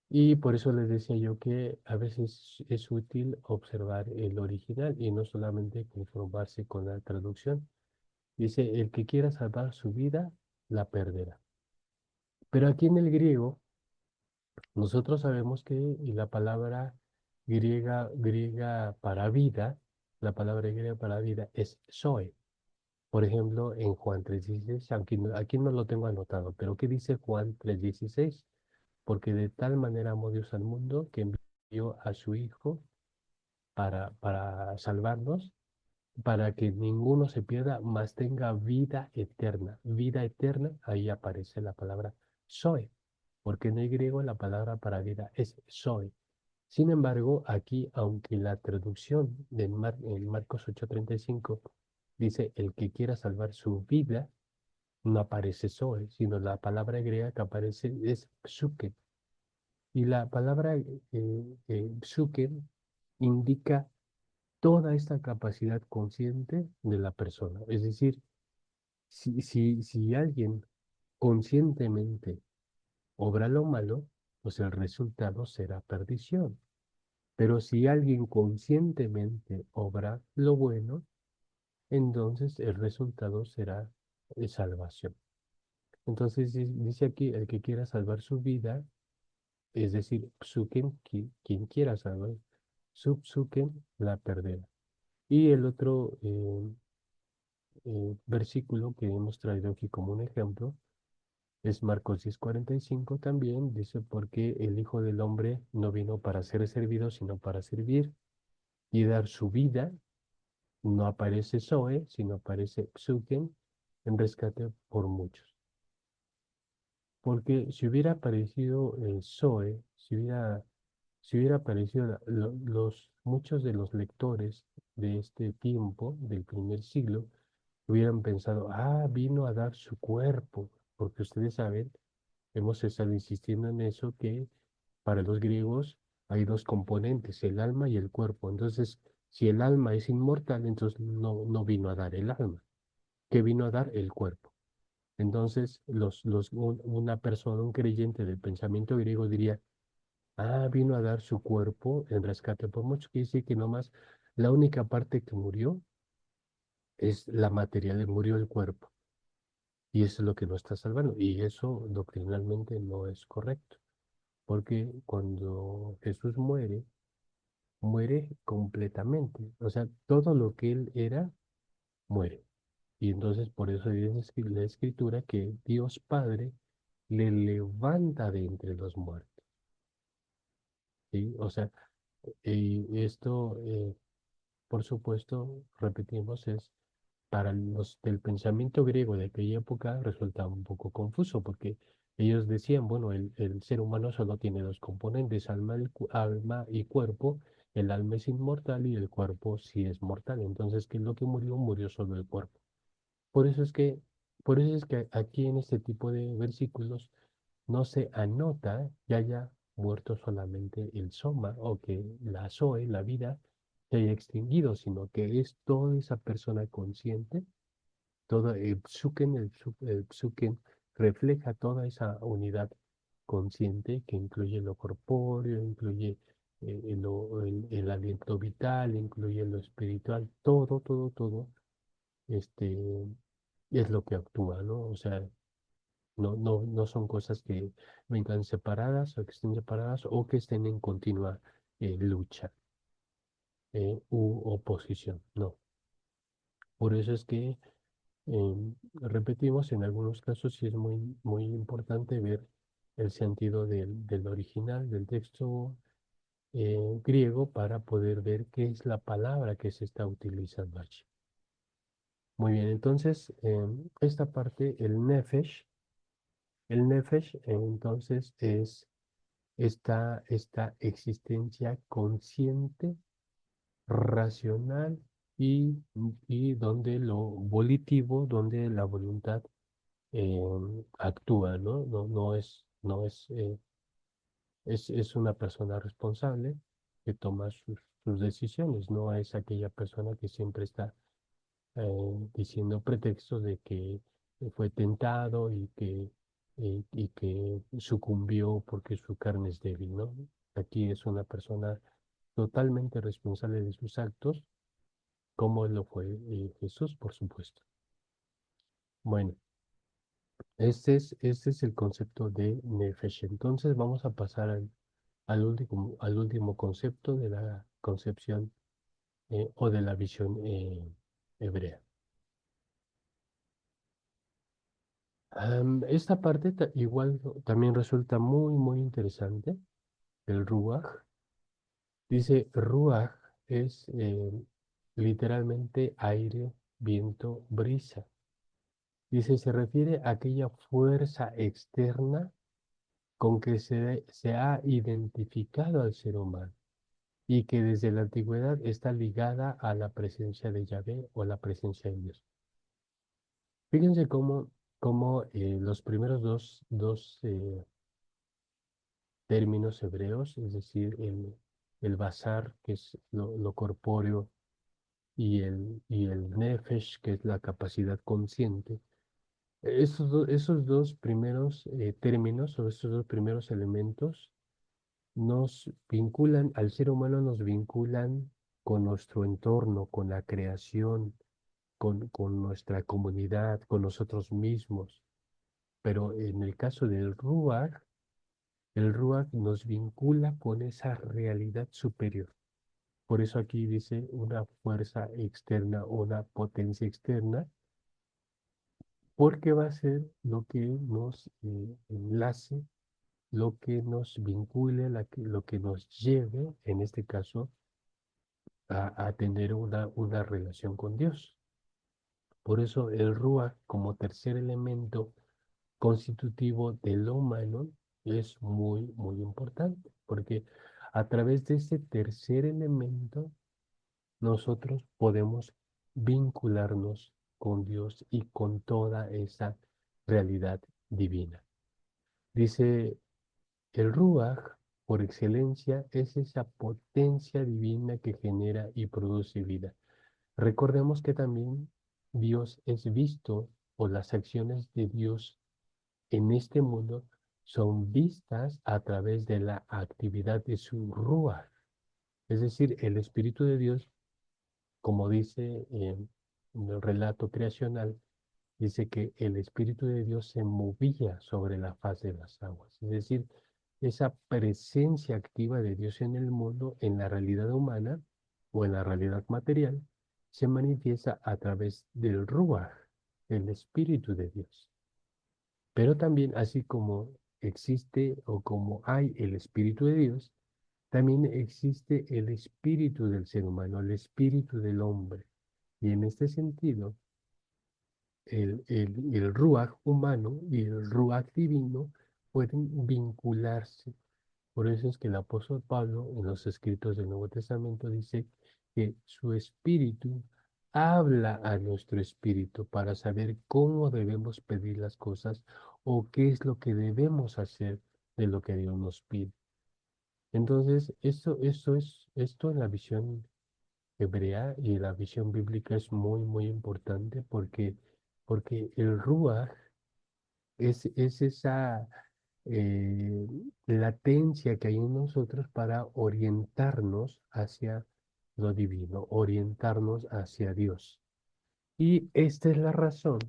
y por eso les decía yo que a veces es útil observar el original y no solamente conformarse con la traducción. Dice, el que quiera salvar su vida, la perderá. Pero aquí en el griego, nosotros sabemos que la palabra griega para vida, la palabra griega para vida es zoe. Por ejemplo, en Juan 3:16, aquí no lo tengo anotado, pero ¿qué dice Juan 3:16? Porque de tal manera amó Dios al mundo que envió a su Hijo para salvarnos, para que ninguno se pierda, mas tenga vida eterna. Vida eterna, ahí aparece la palabra zoe, porque en el griego la palabra para vida es zoe. Sin embargo, aquí, aunque la traducción en Marcos 8:35 dice, el que quiera salvar su vida, no aparece zoe, sino la palabra griega que aparece es psuke. Y la palabra psuke indica toda esta capacidad consciente de la persona. Es decir, si alguien conscientemente obra lo malo, pues el resultado será perdición. Pero si alguien conscientemente obra lo bueno, entonces el resultado será salvación. Entonces dice aquí, el que quiera salvar su vida, es decir, psuken, quien quiera salvar, su psuken la perderá. Y el otro versículo que hemos traído aquí como un ejemplo es Marcos 10:45 también, dice, porque el Hijo del Hombre no vino para ser servido, sino para servir y dar su vida. No aparece Zoe, sino aparece Psuken en rescate por muchos. Porque si hubiera aparecido Zoe, si hubiera aparecido muchos de los lectores de este tiempo, del primer siglo, hubieran pensado, vino a dar su cuerpo, porque ustedes saben, hemos estado insistiendo en eso, que para los griegos hay dos componentes, el alma y el cuerpo. Entonces, si el alma es inmortal, entonces no vino a dar el alma, que vino a dar el cuerpo. Entonces, una persona, un creyente del pensamiento griego diría, vino a dar su cuerpo en rescate por mucho, que dice que nomás la única parte que murió es la material, murió el cuerpo. Y eso es lo que nos está salvando. Y eso doctrinalmente no es correcto. porque cuando Jesús muere, muere completamente. O sea, todo lo que él era, muere. Y entonces por eso dice la escritura que Dios Padre le levanta de entre los muertos. ¿Sí? O sea, y esto, por supuesto, repetimos, es para los del pensamiento griego de aquella época resultaba un poco confuso porque ellos decían, bueno, el ser humano solo tiene dos componentes, alma y cuerpo. El alma es inmortal y el cuerpo sí es mortal. Entonces, ¿qué es lo que murió? Murió solo el cuerpo. Por eso es que, por eso es que aquí en este tipo de versículos no se anota que haya muerto solamente el soma o que la zoe, la vida, se haya extinguido, sino que es toda esa persona consciente, todo el psuken refleja toda esa unidad consciente que incluye lo corpóreo, incluye el aliento vital, incluye lo espiritual, todo, este, es lo que actúa, ¿no? O sea, no son cosas que vengan separadas o que estén separadas o que estén en continua lucha u oposición, no. Por eso es que, repetimos, en algunos casos sí es muy importante ver el sentido del original, del texto griego, para poder ver qué es la palabra que se está utilizando allí. Muy bien, entonces, esta parte, el nefesh, entonces, es esta existencia consciente, racional y donde lo volitivo, donde la voluntad eh, actúa, ¿no? Es una persona responsable que toma sus decisiones, no es aquella persona que siempre está diciendo pretextos de que fue tentado y que sucumbió porque su carne es débil, ¿no? Aquí es una persona totalmente responsable de sus actos, como lo fue Jesús, por supuesto. Bueno, este es el concepto de Nefesh. Entonces vamos a pasar al último concepto de la concepción o de la visión hebrea. Esta parte igual también resulta muy interesante, el Ruach. Dice, Ruach es literalmente aire, viento, brisa. Dice, se refiere a aquella fuerza externa con que se ha identificado al ser humano y que desde la antigüedad está ligada a la presencia de Yahvé o la presencia de Dios. Fíjense cómo los primeros dos términos hebreos, es decir, el basar, que es lo corpóreo, y el nefesh, que es la capacidad consciente. Esos dos primeros términos o esos dos primeros elementos nos vinculan, al ser humano nos vinculan con nuestro entorno, con la creación, con nuestra comunidad, con nosotros mismos. Pero en el caso del Ruach, el Ruach nos vincula con esa realidad superior. Por eso aquí dice una fuerza externa, una potencia externa, porque va a ser lo que nos enlace, lo que nos vincule, lo que nos lleve, en este caso, a tener una relación con Dios. Por eso el Ruach, como tercer elemento constitutivo de lo humano, es muy importante, porque a través de este tercer elemento nosotros podemos vincularnos con Dios y con toda esa realidad divina. Dice, el Ruach, por excelencia, es esa potencia divina que genera y produce vida. Recordemos que también Dios es visto, o las acciones de Dios en este mundo son vistas a través de la actividad de su Ruach. Es decir, el Espíritu de Dios, como dice en el relato creacional, dice que el Espíritu de Dios se movía sobre la faz de las aguas. Es decir, esa presencia activa de Dios en el mundo, en la realidad humana o en la realidad material, se manifiesta a través del Ruach, el Espíritu de Dios. Pero también, así como existe o como hay el Espíritu de Dios, también existe el espíritu del ser humano, el espíritu del hombre. Y en este sentido, el Ruach humano y el Ruach divino pueden vincularse. Por eso es que el apóstol Pablo en los escritos del Nuevo Testamento dice que su espíritu habla a nuestro espíritu para saber cómo debemos pedir las cosas o qué es lo que debemos hacer de lo que Dios nos pide. Entonces, esto en la visión hebrea y la visión bíblica es muy, muy importante porque el Ruach es esa eh, latencia que hay en nosotros para orientarnos hacia lo divino, orientarnos hacia Dios. Y esta es la razón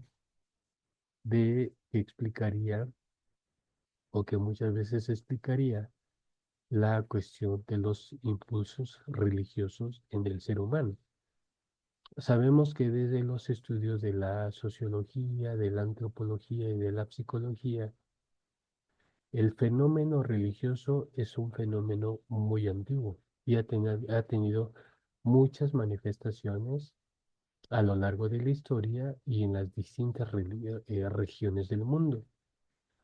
de que explicaría, o que muchas veces explicaría, la cuestión de los impulsos religiosos en el ser humano. Sabemos que desde los estudios de la sociología, de la antropología y de la psicología, el fenómeno religioso es un fenómeno muy antiguo y ha tenido muchas manifestaciones a lo largo de la historia y en las distintas regiones del mundo.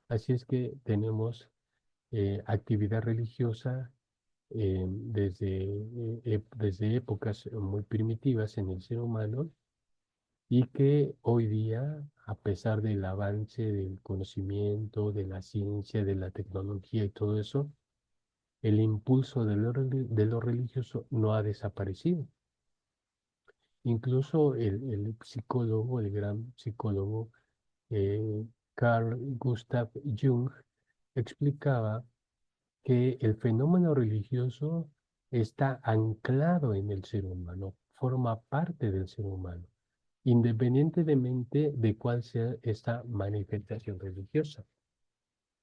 Así es que tenemos actividad religiosa desde épocas muy primitivas en el ser humano y que hoy día, a pesar del avance del conocimiento, de la ciencia, de la tecnología y todo eso, el impulso de lo religioso no ha desaparecido. Incluso el psicólogo, el gran psicólogo eh, Carl Gustav Jung explicaba que el fenómeno religioso está anclado en el ser humano, forma parte del ser humano, independientemente de cuál sea esta manifestación religiosa.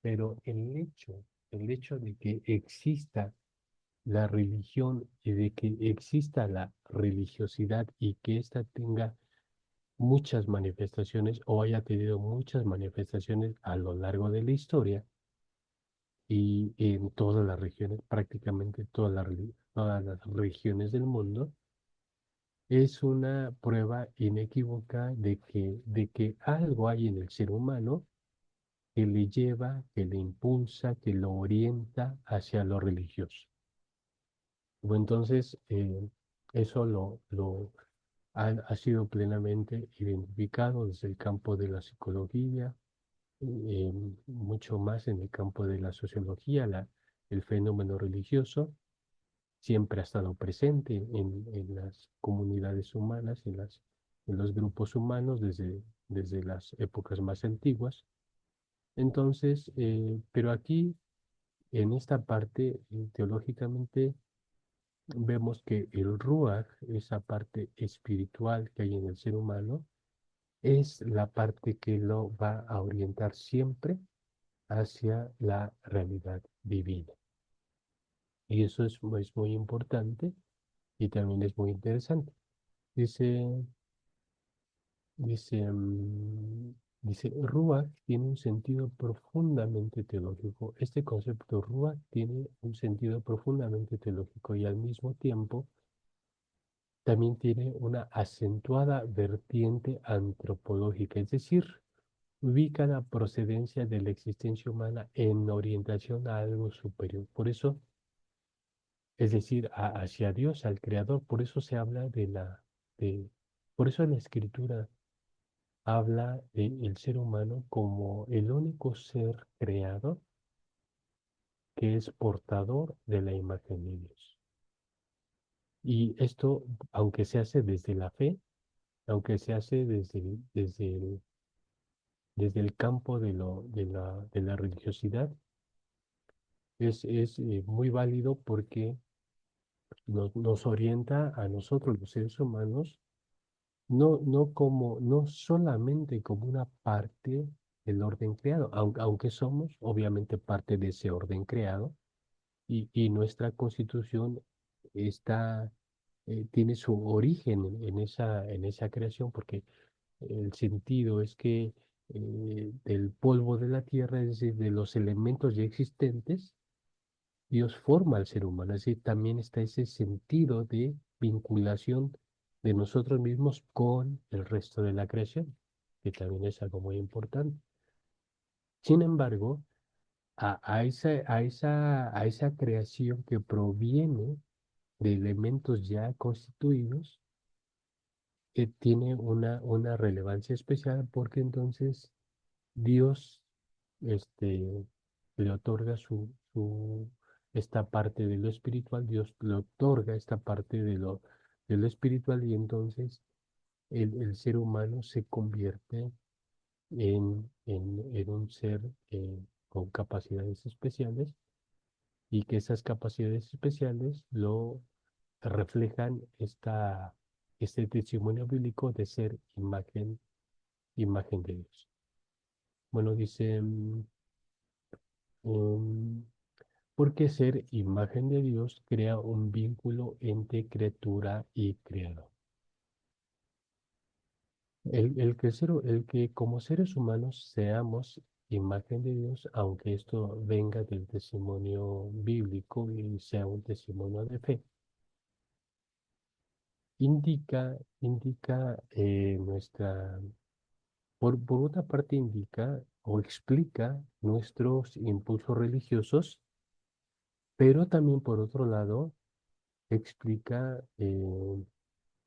Pero el hecho de que exista la religión y de que exista la religiosidad y que ésta tenga muchas manifestaciones o haya tenido muchas manifestaciones a lo largo de la historia y en todas las regiones, prácticamente todas las regiones del mundo, es una prueba inequívoca de que algo hay en el ser humano que le lleva, que le impulsa, que lo orienta hacia lo religioso. Entonces, eso ha sido plenamente identificado desde el campo de la psicología, eh, mucho más en el campo de la sociología, el fenómeno religioso siempre ha estado presente en las comunidades humanas, en los grupos humanos desde las épocas más antiguas. Entonces, pero aquí, en esta parte, teológicamente, vemos que el Ruach, esa parte espiritual que hay en el ser humano, es la parte que lo va a orientar siempre hacia la realidad divina. Y eso es muy importante y también es muy interesante. Dice, dice, mm, dice, Ruach tiene un sentido profundamente teológico. Este concepto Ruach tiene un sentido profundamente teológico y al mismo tiempo también tiene una acentuada vertiente antropológica, es decir, ubica la procedencia de la existencia humana en orientación a algo superior. Por eso, es decir, hacia Dios, al Creador, por eso se habla de, por eso la Escritura habla del ser humano como el único ser creado que es portador de la imagen de Dios. Y esto, aunque se hace desde la fe, aunque se hace desde el campo de la religiosidad, es muy válido porque nos orienta a nosotros, los seres humanos, no solamente como una parte el orden creado, aunque somos obviamente parte de ese orden creado y nuestra constitución está, tiene su origen en esa creación, porque el sentido es que del polvo de la tierra, es decir, de los elementos ya existentes, Dios forma al ser humano, es decir, también está ese sentido de vinculación de nosotros mismos con el resto de la creación, que también es algo muy importante. Sin embargo, a esa creación que proviene de elementos ya constituidos, tiene una relevancia especial porque entonces Dios le otorga esta parte de lo espiritual, Dios le otorga esta parte de lo espiritual y entonces el ser humano se convierte en un ser con capacidades especiales y que esas capacidades especiales lo reflejan este testimonio bíblico de ser imagen de Dios. Bueno, dice, um, porque ser imagen de Dios crea un vínculo entre criatura y creador. El que como seres humanos seamos imagen de Dios, aunque esto venga del testimonio bíblico y sea un testimonio de fe, indica por otra parte indica o explica nuestros impulsos religiosos, pero también por otro lado explica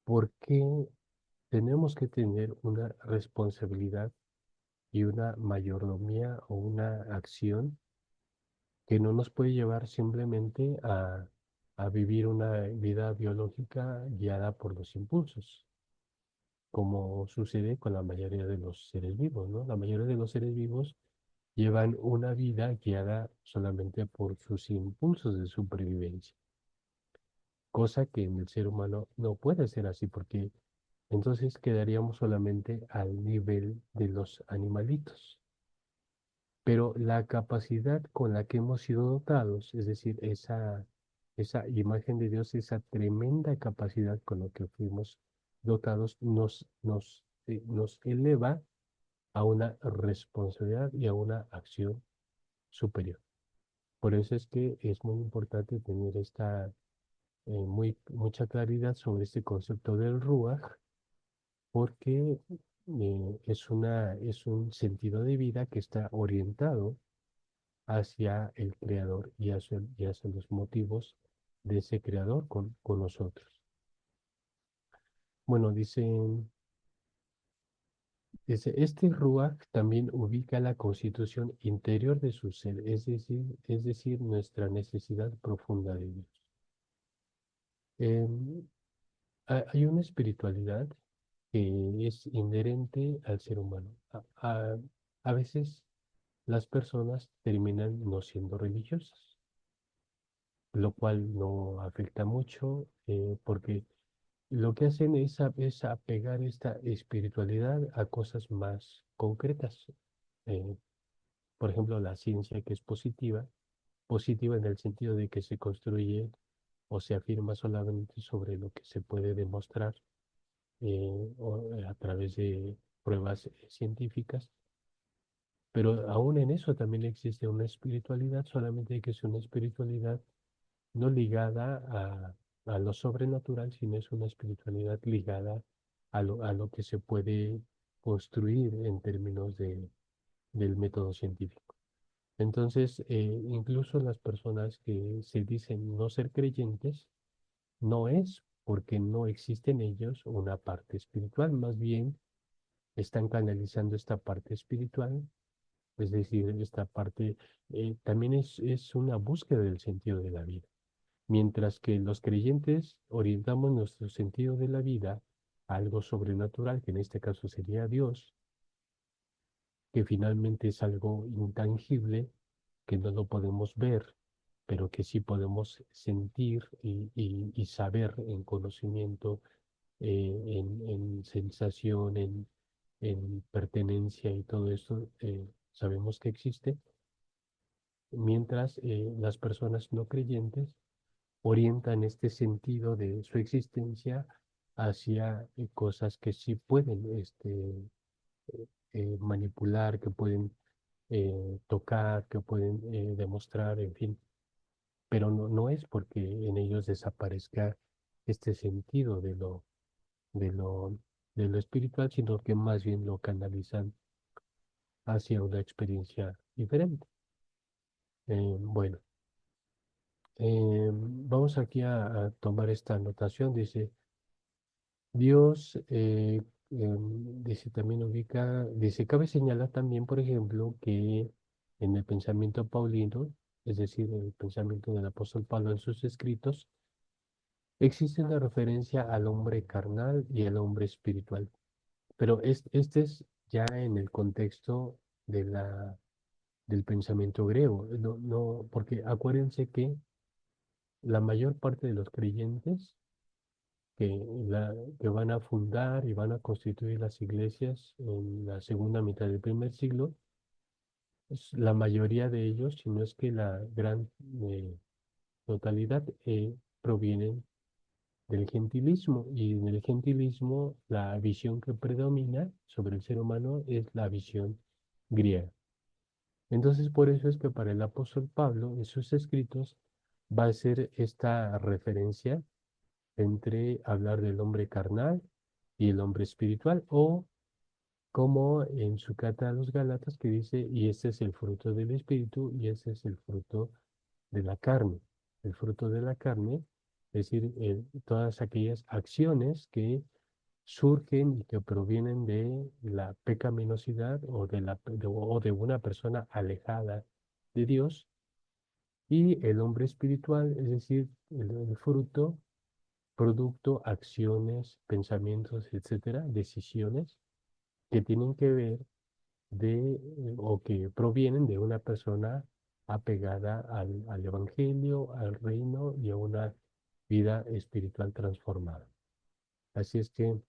por qué tenemos que tener una responsabilidad y una mayordomía o una acción que no nos puede llevar simplemente a vivir una vida biológica guiada por los impulsos, como sucede con la mayoría de los seres vivos, ¿no? La mayoría de los seres vivos llevan una vida guiada solamente por sus impulsos de supervivencia, cosa que en el ser humano no puede ser así porque entonces quedaríamos solamente al nivel de los animalitos. Pero la capacidad con la que hemos sido dotados, es decir, esa imagen de Dios, esa tremenda capacidad con la que fuimos dotados, nos eleva a una responsabilidad y a una acción superior. Por eso es que es muy importante tener mucha claridad sobre este concepto del Ruach, porque es un sentido de vida que está orientado hacia el creador y hacia los motivos de ese creador con nosotros. Bueno, este Ruach también ubica la constitución interior de su ser, es decir, nuestra necesidad profunda de Dios. Em, Hay una espiritualidad que es inherente al ser humano. A veces las personas terminan no siendo religiosas, lo cual no afecta mucho porque lo que hacen es apegar esta espiritualidad a cosas más concretas. Eh, por ejemplo, la ciencia que es positiva en el sentido de que se construye o se afirma solamente sobre lo que se puede demostrar a través de pruebas científicas, pero aún en eso también existe una espiritualidad, solamente que es una espiritualidad no ligada a lo sobrenatural, sino es una espiritualidad ligada a lo que se puede construir en términos del método científico. Entonces, incluso las personas que se dicen no ser creyentes, no es porque no existe en ellos una parte espiritual, más bien están canalizando esta parte espiritual, es decir, esta parte también es una búsqueda del sentido de la vida. Mientras que los creyentes orientamos nuestro sentido de la vida a algo sobrenatural, que en este caso sería Dios, que finalmente es algo intangible, que no lo podemos ver, pero que sí podemos sentir y saber en conocimiento, en sensación, en pertenencia y todo esto, sabemos que existe, mientras las personas no creyentes orientan este sentido de su existencia hacia cosas que sí pueden manipular, que pueden tocar, que pueden demostrar, en fin, pero no es porque en ellos desaparezca este sentido de lo, de lo espiritual, sino que más bien lo canalizan hacia una experiencia diferente. Bueno, vamos aquí a tomar esta anotación. Dice, Dios, dice, también ubica, dice, cabe señalar también, por ejemplo, que en el pensamiento paulino, es decir, el pensamiento del apóstol Pablo en sus escritos, existe una referencia al hombre carnal y al hombre espiritual. Pero este es ya en el contexto de del pensamiento griego. No, porque acuérdense que la mayor parte de los creyentes que van a fundar y van a constituir las iglesias en la segunda mitad del primer siglo, la mayoría de ellos, si no es que la gran totalidad, provienen del gentilismo. Y en el gentilismo la visión que predomina sobre el ser humano es la visión griega. Entonces, por eso es que para el apóstol Pablo, en sus escritos, va a ser esta referencia entre hablar del hombre carnal y el hombre espiritual, o como en su carta a los Gálatas que dice, y este es el fruto del espíritu y ese es el fruto de la carne. El fruto de la carne, es decir, todas aquellas acciones que surgen y que provienen de la pecaminosidad o de una persona alejada de Dios, y el hombre espiritual, es decir, el fruto, producto, acciones, pensamientos, etcétera, decisiones que tienen que ver o que provienen de una persona apegada al Evangelio, al reino y a una vida espiritual transformada. Así es que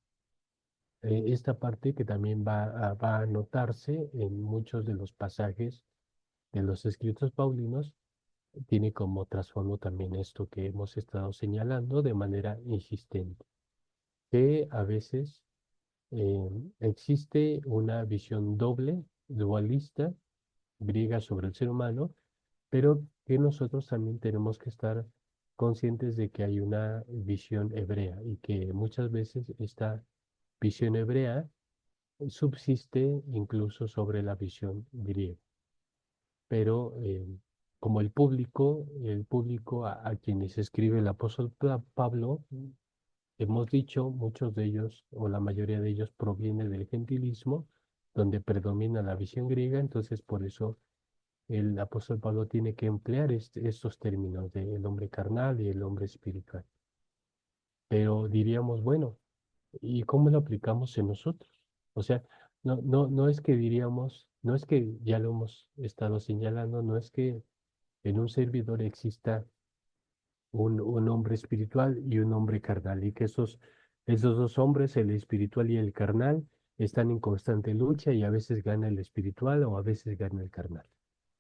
esta parte que también va a notarse en muchos de los pasajes de los escritos paulinos, tiene como trasfondo también esto que hemos estado señalando de manera insistente, que a veces eh, existe una visión doble, dualista, griega sobre el ser humano, pero que nosotros también tenemos que estar conscientes de que hay una visión hebrea y que muchas veces esta visión hebrea subsiste incluso sobre la visión griega. Pero como el público a quienes escribe el apóstol Pablo, hemos dicho, muchos de ellos, o la mayoría de ellos, proviene del gentilismo, donde predomina la visión griega, entonces por eso el apóstol Pablo tiene que emplear estos términos de el hombre carnal y el hombre espiritual. Pero diríamos, bueno, ¿y cómo lo aplicamos en nosotros? O sea, no es que diríamos, no es que ya lo hemos estado señalando, no es que en un servidor exista un hombre espiritual y un hombre carnal, y que esos dos hombres, el espiritual y el carnal, están en constante lucha y a veces gana el espiritual o a veces gana el carnal.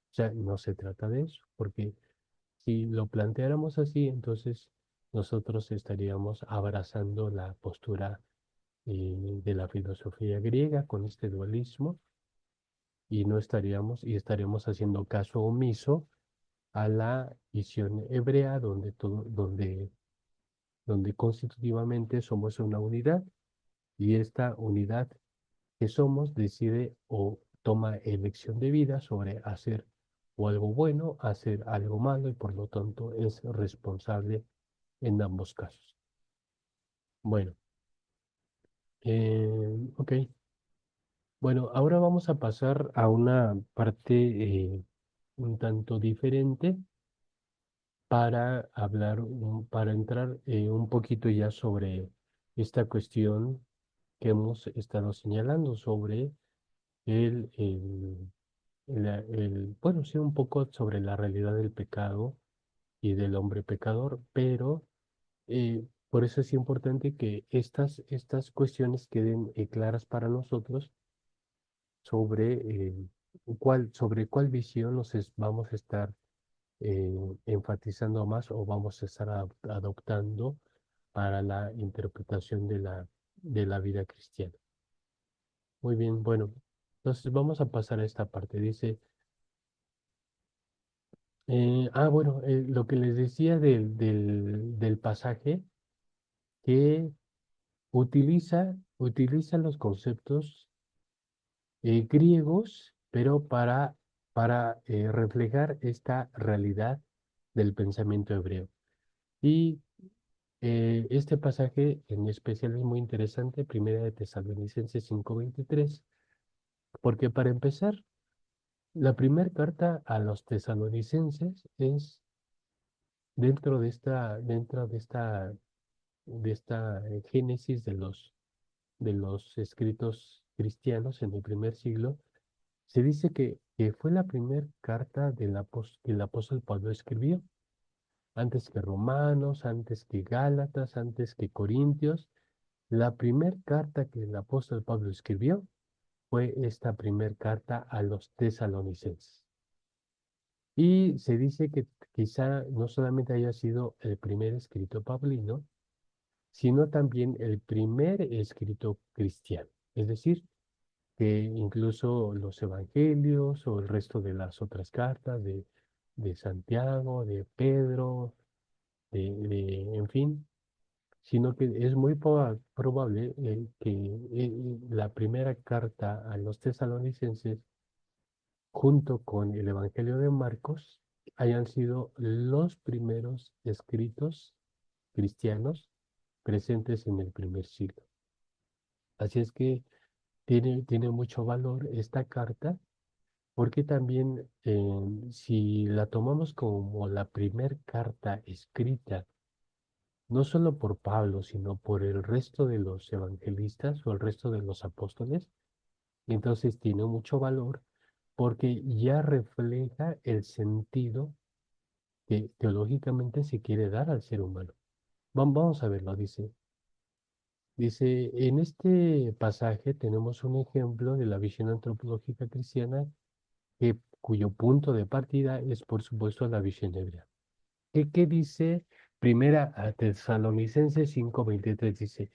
O sea, no se trata de eso, porque si lo planteáramos así, entonces nosotros estaríamos abrazando la postura de la filosofía griega con este dualismo, y no estaríamos, y estaríamos haciendo caso omiso a la visión hebrea donde constitutivamente somos una unidad, y esta unidad que somos decide o toma elección de vida sobre hacer o algo bueno, hacer algo malo, y por lo tanto es responsable en ambos casos. Bueno, ok. Bueno, ahora vamos a pasar a una parte un tanto diferente para hablar, para entrar un poquito ya sobre esta cuestión que hemos estado señalando sobre bueno, sí, un poco sobre la realidad del pecado y del hombre pecador, pero por eso es importante que estas cuestiones queden claras para nosotros, sobre, sobre cuál visión vamos a estar enfatizando más o vamos a estar adoptando para la interpretación de la vida cristiana. Muy bien, bueno, entonces vamos a pasar a esta parte. Dice, bueno, lo que les decía del pasaje que utiliza los conceptos griegos, pero para reflejar esta realidad del pensamiento hebreo. Y este pasaje en especial es muy interesante, Primera de Tesalonicenses 5:23, porque para empezar, la primera carta a los tesalonicenses es dentro de esta génesis de los escritos cristianos en el primer siglo. Se dice que fue la primera carta que el apóstol Pablo escribió, antes que Romanos, antes que Gálatas, antes que Corintios. La primera carta que el apóstol Pablo escribió fue esta primera carta a los tesalonicenses. Y se dice que quizá no solamente haya sido el primer escrito pablino, sino también el primer escrito cristiano. Es decir, que incluso los evangelios o el resto de las otras cartas de Santiago, de Pedro, en fin, sino que es muy probable que la primera carta a los tesalonicenses, junto con el Evangelio de Marcos, hayan sido los primeros escritos cristianos presentes en el primer siglo. Así es que tiene mucho valor esta carta, porque también si la tomamos como la primer carta escrita, no solo por Pablo, sino por el resto de los evangelistas o el resto de los apóstoles, entonces tiene mucho valor porque ya refleja el sentido que teológicamente se quiere dar al ser humano. Vamos a verlo, dice, en este pasaje tenemos un ejemplo de la visión antropológica cristiana cuyo punto de partida es, por supuesto, la visión hebrea. ¿Qué dice Primera a Tesalonicenses 5:23? Dice,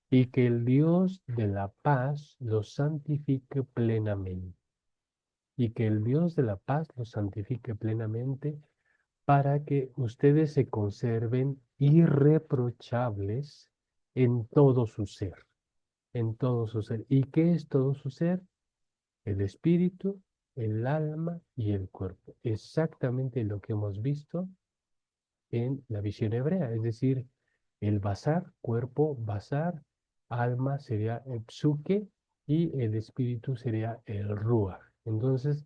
y que el Dios de la paz los santifique plenamente. Y que el Dios de la paz los santifique plenamente para que ustedes se conserven irreprochables en todo su ser. En todo su ser. ¿Y qué es todo su ser? El espíritu, el alma y el cuerpo. Exactamente lo que hemos visto en la visión hebrea, es decir, el basar, cuerpo, basar, alma sería el psuque y el espíritu sería el ruach. Entonces,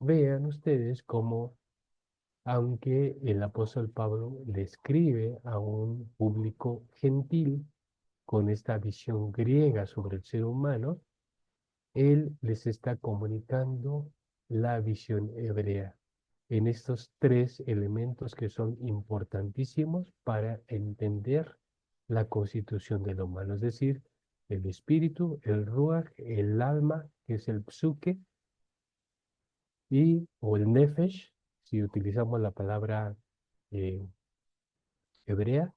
vean ustedes cómo, aunque el apóstol Pablo le escribe a un público gentil con esta visión griega sobre el ser humano, él les está comunicando la visión hebrea en estos tres elementos que son importantísimos para entender la constitución del humano, es decir, el espíritu, el ruach, el alma, que es el psuque, o el nefesh, si utilizamos la palabra eh, hebrea,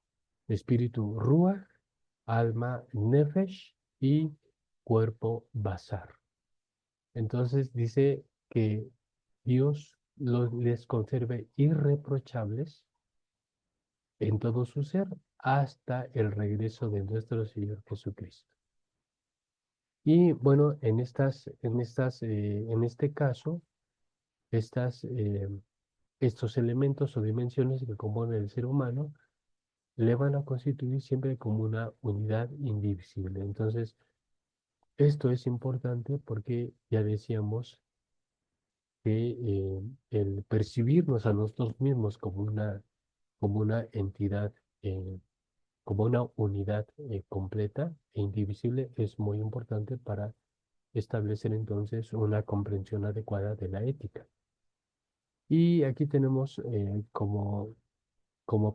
espíritu ruach, alma nefesh y cuerpo basar. Entonces dice que Dios les conserve irreprochables en todo su ser hasta el regreso de nuestro Señor Jesucristo. Y bueno, en este caso, estos elementos o dimensiones que componen el ser humano le van a constituir siempre como una unidad indivisible. Entonces, esto es importante porque ya decíamos que el percibirnos a nosotros mismos como una entidad, como una unidad completa e indivisible es muy importante para establecer entonces una comprensión adecuada de la ética. Y aquí tenemos como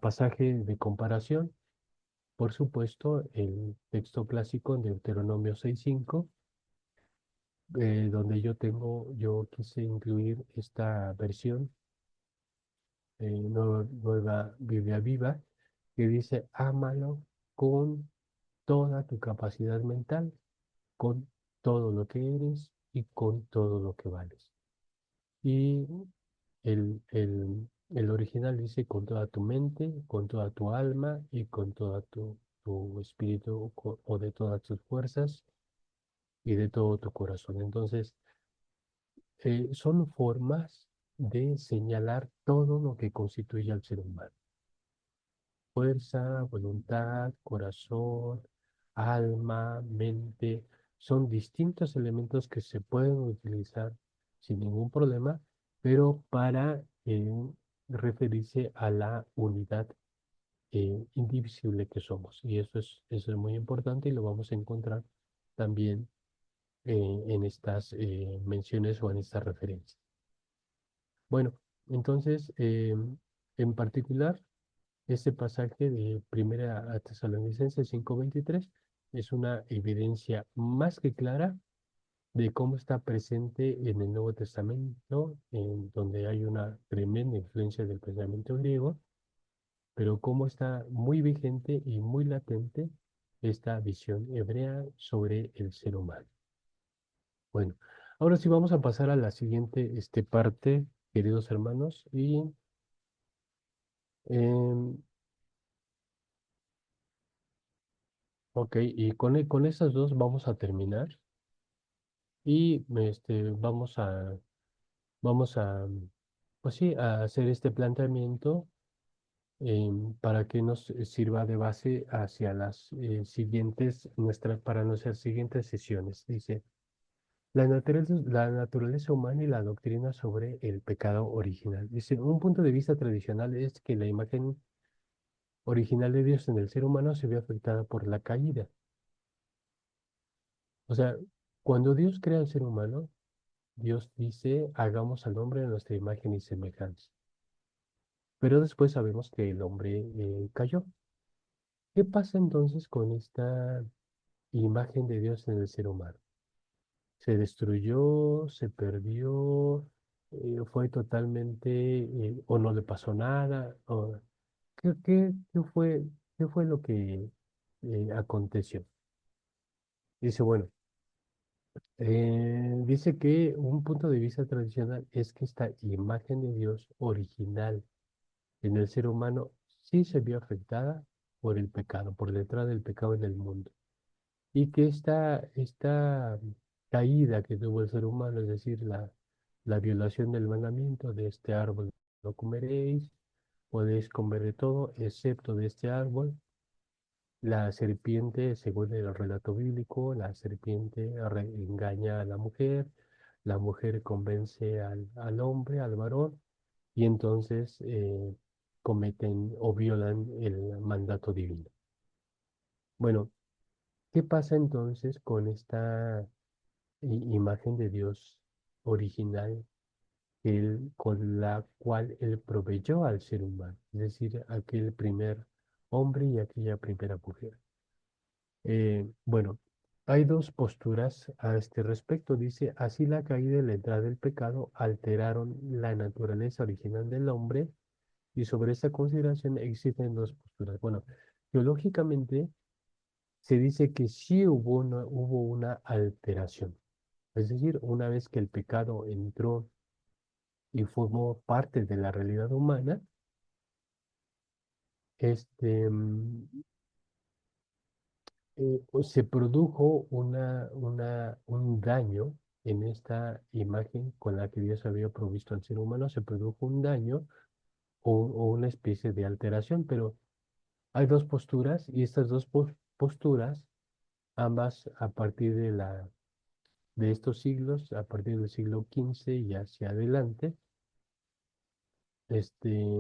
pasaje de comparación, por supuesto, el texto clásico de Deuteronomio 6:5, donde yo quise incluir esta versión, nueva Biblia Viva, que dice, ámalo con toda tu capacidad mental, con todo lo que eres y con todo lo que vales. Y el original dice con toda tu mente, con toda tu alma y con toda tu espíritu o de todas tus fuerzas y de todo tu corazón. Entonces, son formas de señalar todo lo que constituye al ser humano. Fuerza, voluntad, corazón, alma, mente, son distintos elementos que se pueden utilizar sin ningún problema, pero para referirse a la unidad indivisible que somos. Y eso es muy importante y lo vamos a encontrar también en estas menciones o en estas referencias. Bueno, entonces, en particular, este pasaje de Primera a Tesalonicenses 5:23 es una evidencia más que clara de cómo está presente en el Nuevo Testamento, en donde hay una tremenda influencia del pensamiento griego, pero cómo está muy vigente y muy latente esta visión hebrea sobre el ser humano. Bueno, ahora sí vamos a pasar a la siguiente parte, queridos hermanos, y em, ok, y con esas dos vamos a terminar y vamos a, pues sí, a hacer este planteamiento para que nos sirva de base hacia las para nuestras siguientes sesiones. Dice, la naturaleza humana y la doctrina sobre el pecado original. Dice, un punto de vista tradicional es que la imagen original de Dios en el ser humano se ve afectada por la caída. O sea, cuando Dios crea al ser humano, Dios dice, hagamos al hombre a nuestra imagen y semejanza. Pero después sabemos que el hombre cayó. ¿Qué pasa entonces con esta imagen de Dios en el ser humano? Se destruyó, se perdió, fue totalmente, o no le pasó nada, o ¿qué fue lo que aconteció? Dice, bueno, dice que un punto de vista tradicional es que esta imagen de Dios original en el ser humano sí se vio afectada por el pecado, por la entrada del pecado en el mundo. Y que esta caída que tuvo el ser humano, es decir, la violación del mandamiento de este árbol no comeréis, podéis comer de todo, excepto de este árbol. La serpiente, según el relato bíblico, la serpiente engaña a la mujer convence al hombre, al varón, y entonces cometen o violan el mandato divino. Bueno, ¿qué pasa entonces con esta imagen de Dios original con la cual Él proveyó al ser humano? Es decir, aquel primer hombre y aquella primera mujer. Bueno, hay dos posturas a este respecto. Dice, así la caída y la entrada del pecado alteraron la naturaleza original del hombre y sobre esta consideración existen dos posturas. Bueno, teológicamente se dice que sí hubo una alteración. Es decir, una vez que el pecado entró y formó parte de la realidad humana, este, pues se produjo un daño en esta imagen con la que Dios había provisto al ser humano, se produjo un daño o una especie de alteración, pero hay dos posturas y estas dos posturas, ambas a partir de estos siglos, a partir del siglo XV y hacia adelante, este,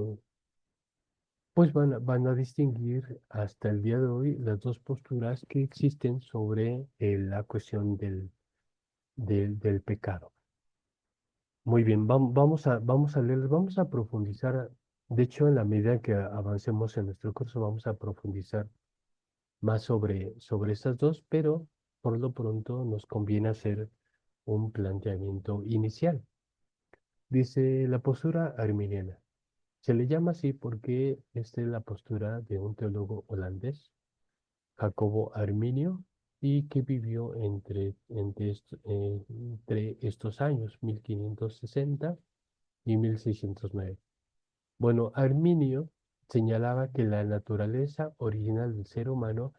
pues van a distinguir hasta el día de hoy las dos posturas que existen sobre la cuestión del pecado. Muy bien, vamos a leer, vamos a profundizar. De hecho, en la medida que avancemos en nuestro curso, vamos a profundizar más sobre estas dos, pero por lo pronto nos conviene hacer un planteamiento inicial. Dice la postura arminiana. Se le llama así porque esta es la postura de un teólogo holandés, Jacobo Arminio, y que vivió entre estos años, 1560 y 1609. Bueno, Arminio señalaba que la naturaleza original del ser humano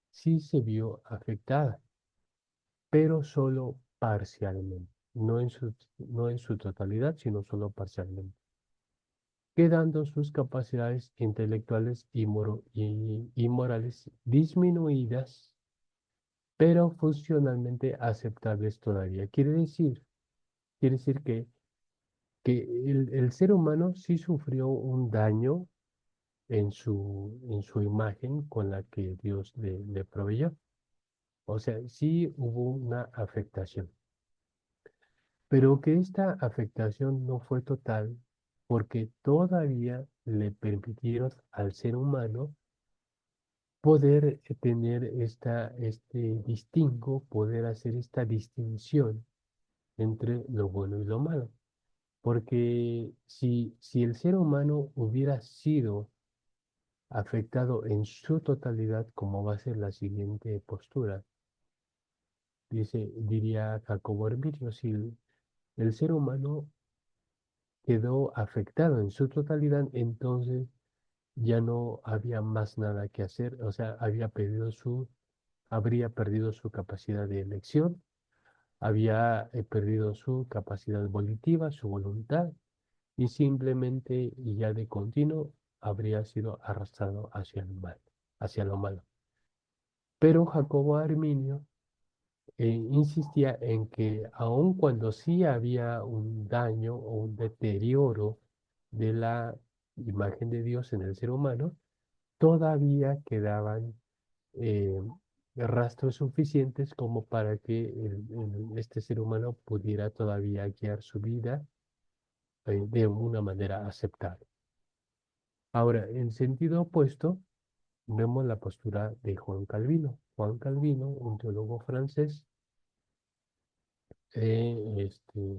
sí se vio afectada, pero solo parcialmente, no en su totalidad, sino solo parcialmente, quedando sus capacidades intelectuales y morales disminuidas, pero funcionalmente aceptables todavía. Quiere decir que el ser humano sí sufrió un daño en su imagen con la que Dios le proveyó. O sea, sí hubo una afectación, pero que esta afectación no fue total porque todavía le permitieron al ser humano poder tener este distingo, poder hacer esta distinción entre lo bueno y lo malo. Porque si el ser humano hubiera sido afectado en su totalidad, como va a ser la siguiente postura, diría Jacobo Herminio, si el ser humano quedó afectado en su totalidad, entonces ya no había más nada que hacer, o sea, habría perdido su capacidad de elección, había perdido su capacidad volitiva, su voluntad, y simplemente y ya de continuo habría sido arrastrado hacia el mal, hacia lo malo. Pero Jacobo Arminio insistía en que aun cuando sí había un daño o un deterioro de la imagen de Dios en el ser humano, todavía quedaban eh, rastros suficientes como para que este ser humano pudiera todavía guiar su vida de una manera aceptable. Ahora, en sentido opuesto, vemos la postura de Juan Calvino. Juan Calvino, un teólogo francés,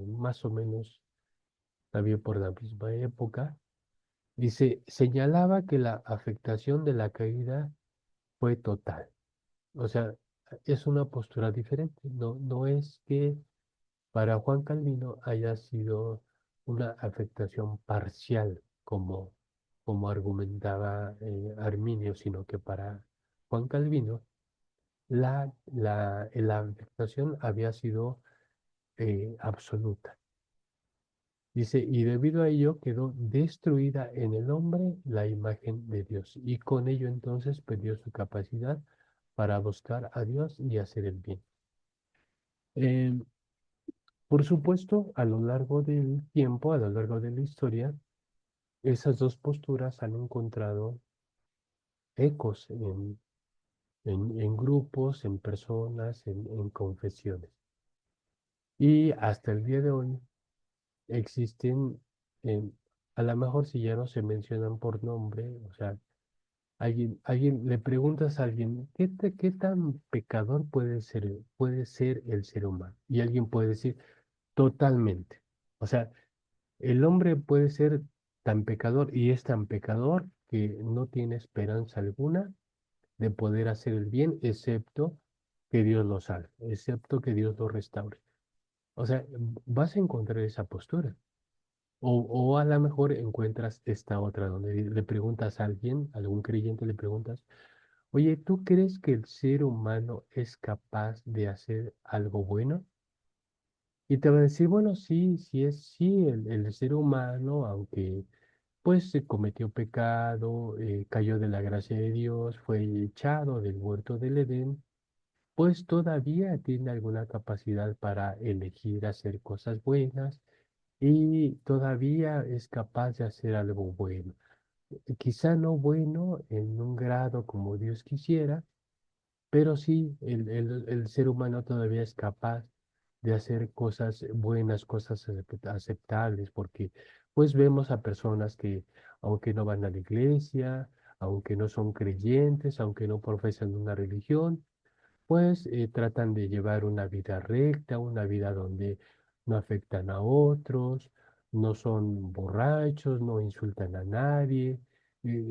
más o menos también por la misma época, señalaba que la afectación de la caída fue total. O sea, es una postura diferente. No es que para Juan Calvino haya sido una afectación parcial, como argumentaba Arminio, sino que para Juan Calvino la afectación había sido absoluta. Dice, y debido a ello quedó destruida en el hombre la imagen de Dios, y con ello entonces perdió su capacidad para buscar a Dios y hacer el bien. Eh, por supuesto, a lo largo del tiempo, a lo largo de la historia, esas dos posturas han encontrado ecos en grupos, en personas, en confesiones. Y hasta el día de hoy existen, eh, a lo mejor si ya no se mencionan por nombre, o sea, le preguntas a alguien, ¿qué tan pecador puede ser el ser humano? Y alguien puede decir, totalmente. O sea, el hombre puede ser tan pecador y es tan pecador que no tiene esperanza alguna de poder hacer el bien, excepto que Dios lo salve, excepto que Dios lo restaure. O sea, vas a encontrar esa postura. O a lo mejor encuentras esta otra, donde le preguntas a alguien, a algún creyente, le preguntas, oye, ¿tú crees que el ser humano es capaz de hacer algo bueno? Y te va a decir, bueno, sí, el ser humano, aunque pues se cometió pecado, cayó de la gracia de Dios, fue echado del huerto del Edén, pues todavía tiene alguna capacidad para elegir hacer cosas buenas y todavía es capaz de hacer algo bueno. Quizá no bueno en un grado como Dios quisiera, pero sí, el ser humano todavía es capaz de hacer cosas buenas, cosas aceptables, porque pues vemos a personas que, aunque no van a la iglesia, aunque no son creyentes, aunque no profesan una religión, pues tratan de llevar una vida recta, una vida donde no afectan a otros, no son borrachos, no insultan a nadie,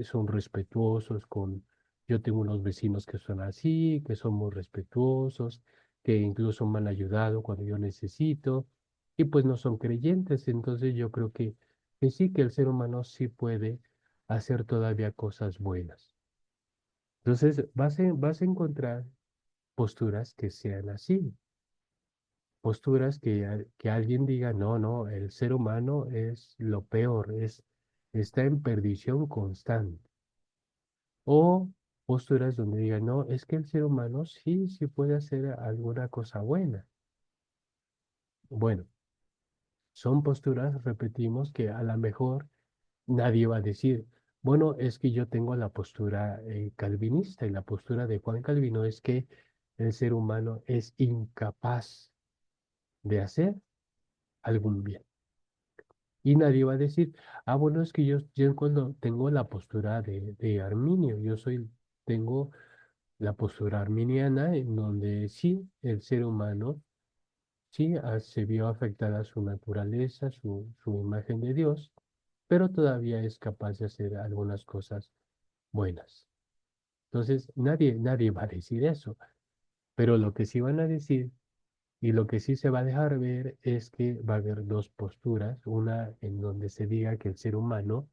son respetuosos con... Yo tengo unos vecinos que son así, que son muy respetuosos, que incluso me han ayudado cuando yo necesito, y pues no son creyentes, entonces yo creo que sí, que el ser humano sí puede hacer todavía cosas buenas. Entonces vas a encontrar posturas que sean así, posturas que alguien diga, no, no, el ser humano es lo peor, está en perdición constante. O posturas donde digan, no, es que el ser humano sí, sí puede hacer alguna cosa buena. Bueno, son posturas, repetimos, que a lo mejor nadie va a decir, bueno, es que yo tengo la postura calvinista y la postura de Juan Calvino es que el ser humano es incapaz de hacer algún bien. Y nadie va a decir, ah, bueno, es que yo cuando tengo la postura de Arminio, tengo la postura arminiana en donde sí, el ser humano sí se vio afectada su naturaleza, su imagen de Dios, pero todavía es capaz de hacer algunas cosas buenas. Entonces, nadie va a decir eso, pero lo que sí van a decir y lo que sí se va a dejar ver es que va a haber dos posturas, una en donde se diga que el ser humano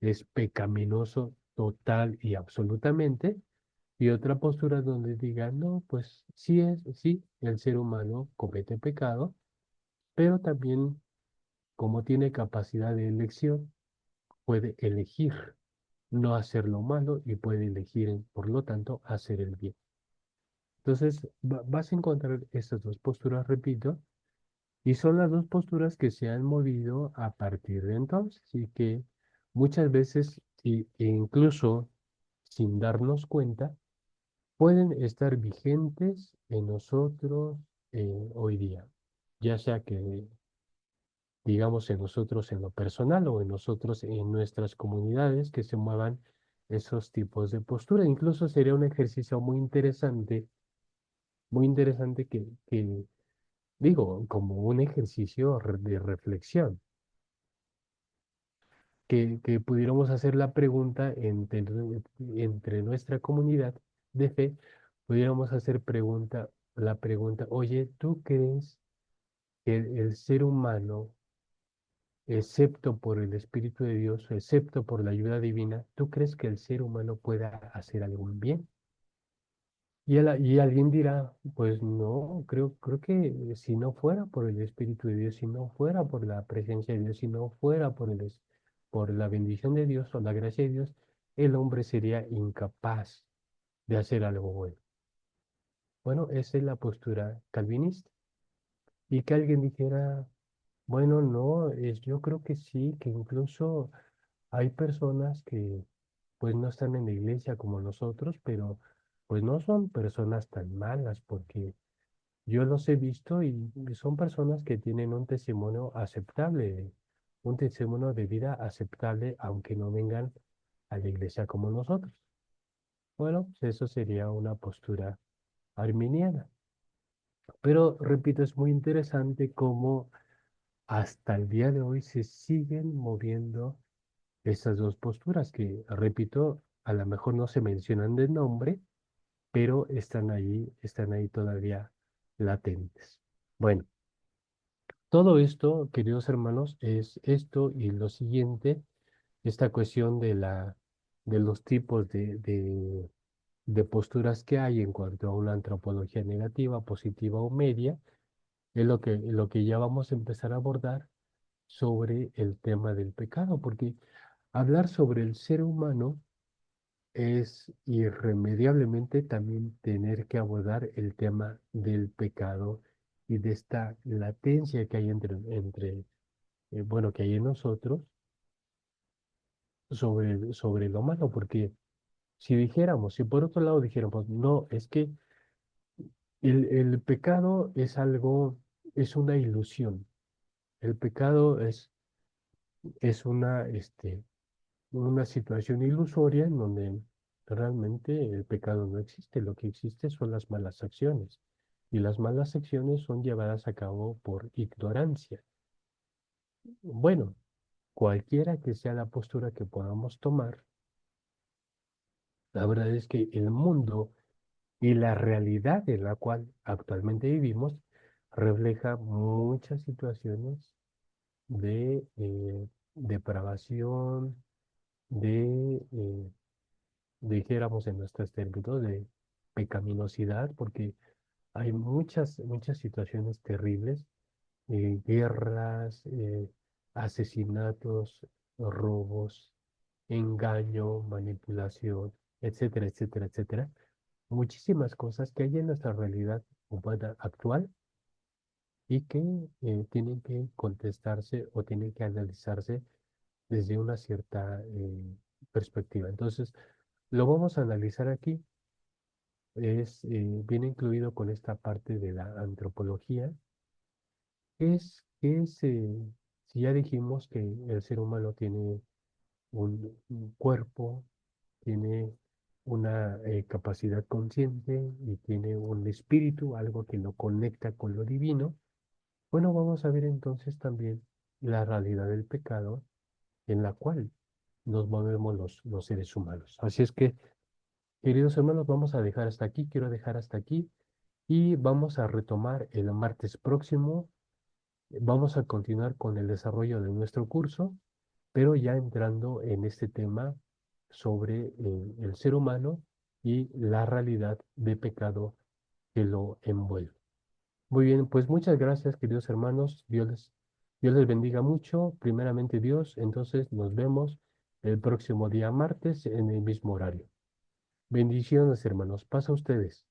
es pecaminoso total y absolutamente, y otra postura donde diga, no, pues sí, el ser humano comete pecado, pero también como tiene capacidad de elección, puede elegir no hacer lo malo y puede elegir, por lo tanto, hacer el bien. Entonces, vas a encontrar estas dos posturas, repito, y son las dos posturas que se han movido a partir de entonces y que muchas veces, e incluso sin darnos cuenta, pueden estar vigentes en nosotros hoy día, ya sea que digamos en nosotros en lo personal o en nosotros en nuestras comunidades que se muevan esos tipos de postura. Incluso sería un ejercicio muy interesante que digo, como un ejercicio de reflexión, que pudiéramos hacer la pregunta entre nuestra comunidad de fe, pudiéramos hacer la pregunta, oye, ¿tú crees que el ser humano, excepto por el Espíritu de Dios, excepto por la ayuda divina, ¿tú crees que el ser humano pueda hacer algún bien? Y alguien dirá, pues no, creo que si no fuera por el Espíritu de Dios, si no fuera por la presencia de Dios, si no fuera por la bendición de Dios o la gracia de Dios, el hombre sería incapaz de hacer algo bueno. Bueno, esa es la postura calvinista. Y que alguien dijera, bueno, no, yo creo que sí, que incluso hay personas que pues no están en la iglesia como nosotros, pero pues no son personas tan malas porque yo los he visto y son personas que tienen un testimonio aceptable, un testimonio de vida aceptable, aunque no vengan a la iglesia como nosotros. Bueno, pues eso sería una postura arminiana. Pero repito, es muy interesante cómo hasta el día de hoy se siguen moviendo estas dos posturas que, repito, a lo mejor no se mencionan de nombre, pero están ahí todavía latentes. Bueno. Todo esto, queridos hermanos, es esto y lo siguiente, esta cuestión de los tipos de posturas que hay en cuanto a una antropología negativa, positiva o media, es lo que ya vamos a empezar a abordar sobre el tema del pecado, porque hablar sobre el ser humano es irremediablemente también tener que abordar el tema del pecado y de esta latencia que hay bueno, que hay en nosotros sobre lo malo, porque si dijéramos, si por otro lado dijéramos, no, es que el pecado es algo, es una ilusión, el pecado es una situación ilusoria en donde realmente el pecado no existe, lo que existe son las malas acciones. Y las malas acciones son llevadas a cabo por ignorancia. Bueno, cualquiera que sea la postura que podamos tomar, la verdad es que el mundo y la realidad en la cual actualmente vivimos refleja muchas situaciones de depravación, de, dijéramos en nuestros términos, de pecaminosidad, porque hay muchas situaciones terribles, guerras, asesinatos, robos, engaño, manipulación, etcétera, etcétera, etcétera. Muchísimas cosas que hay en nuestra realidad humana actual y que tienen que contestarse o tienen que analizarse desde una cierta perspectiva. Entonces, lo vamos a analizar aquí. Viene incluido con esta parte de la antropología. Si ya dijimos que el ser humano tiene un cuerpo, tiene una capacidad consciente y tiene un espíritu, algo que lo conecta con lo divino. Bueno, vamos a ver entonces también la realidad del pecado en la cual nos movemos los seres humanos. Así es que, queridos hermanos, vamos a dejar hasta aquí, quiero dejar hasta aquí y vamos a retomar el martes próximo. Vamos a continuar con el desarrollo de nuestro curso, pero ya entrando en este tema sobre el ser humano y la realidad de pecado que lo envuelve. Muy bien, pues muchas gracias, queridos hermanos. Dios les bendiga mucho. Primeramente Dios, entonces nos vemos el próximo día martes en el mismo horario. Bendiciones, hermanos. Pasa a ustedes.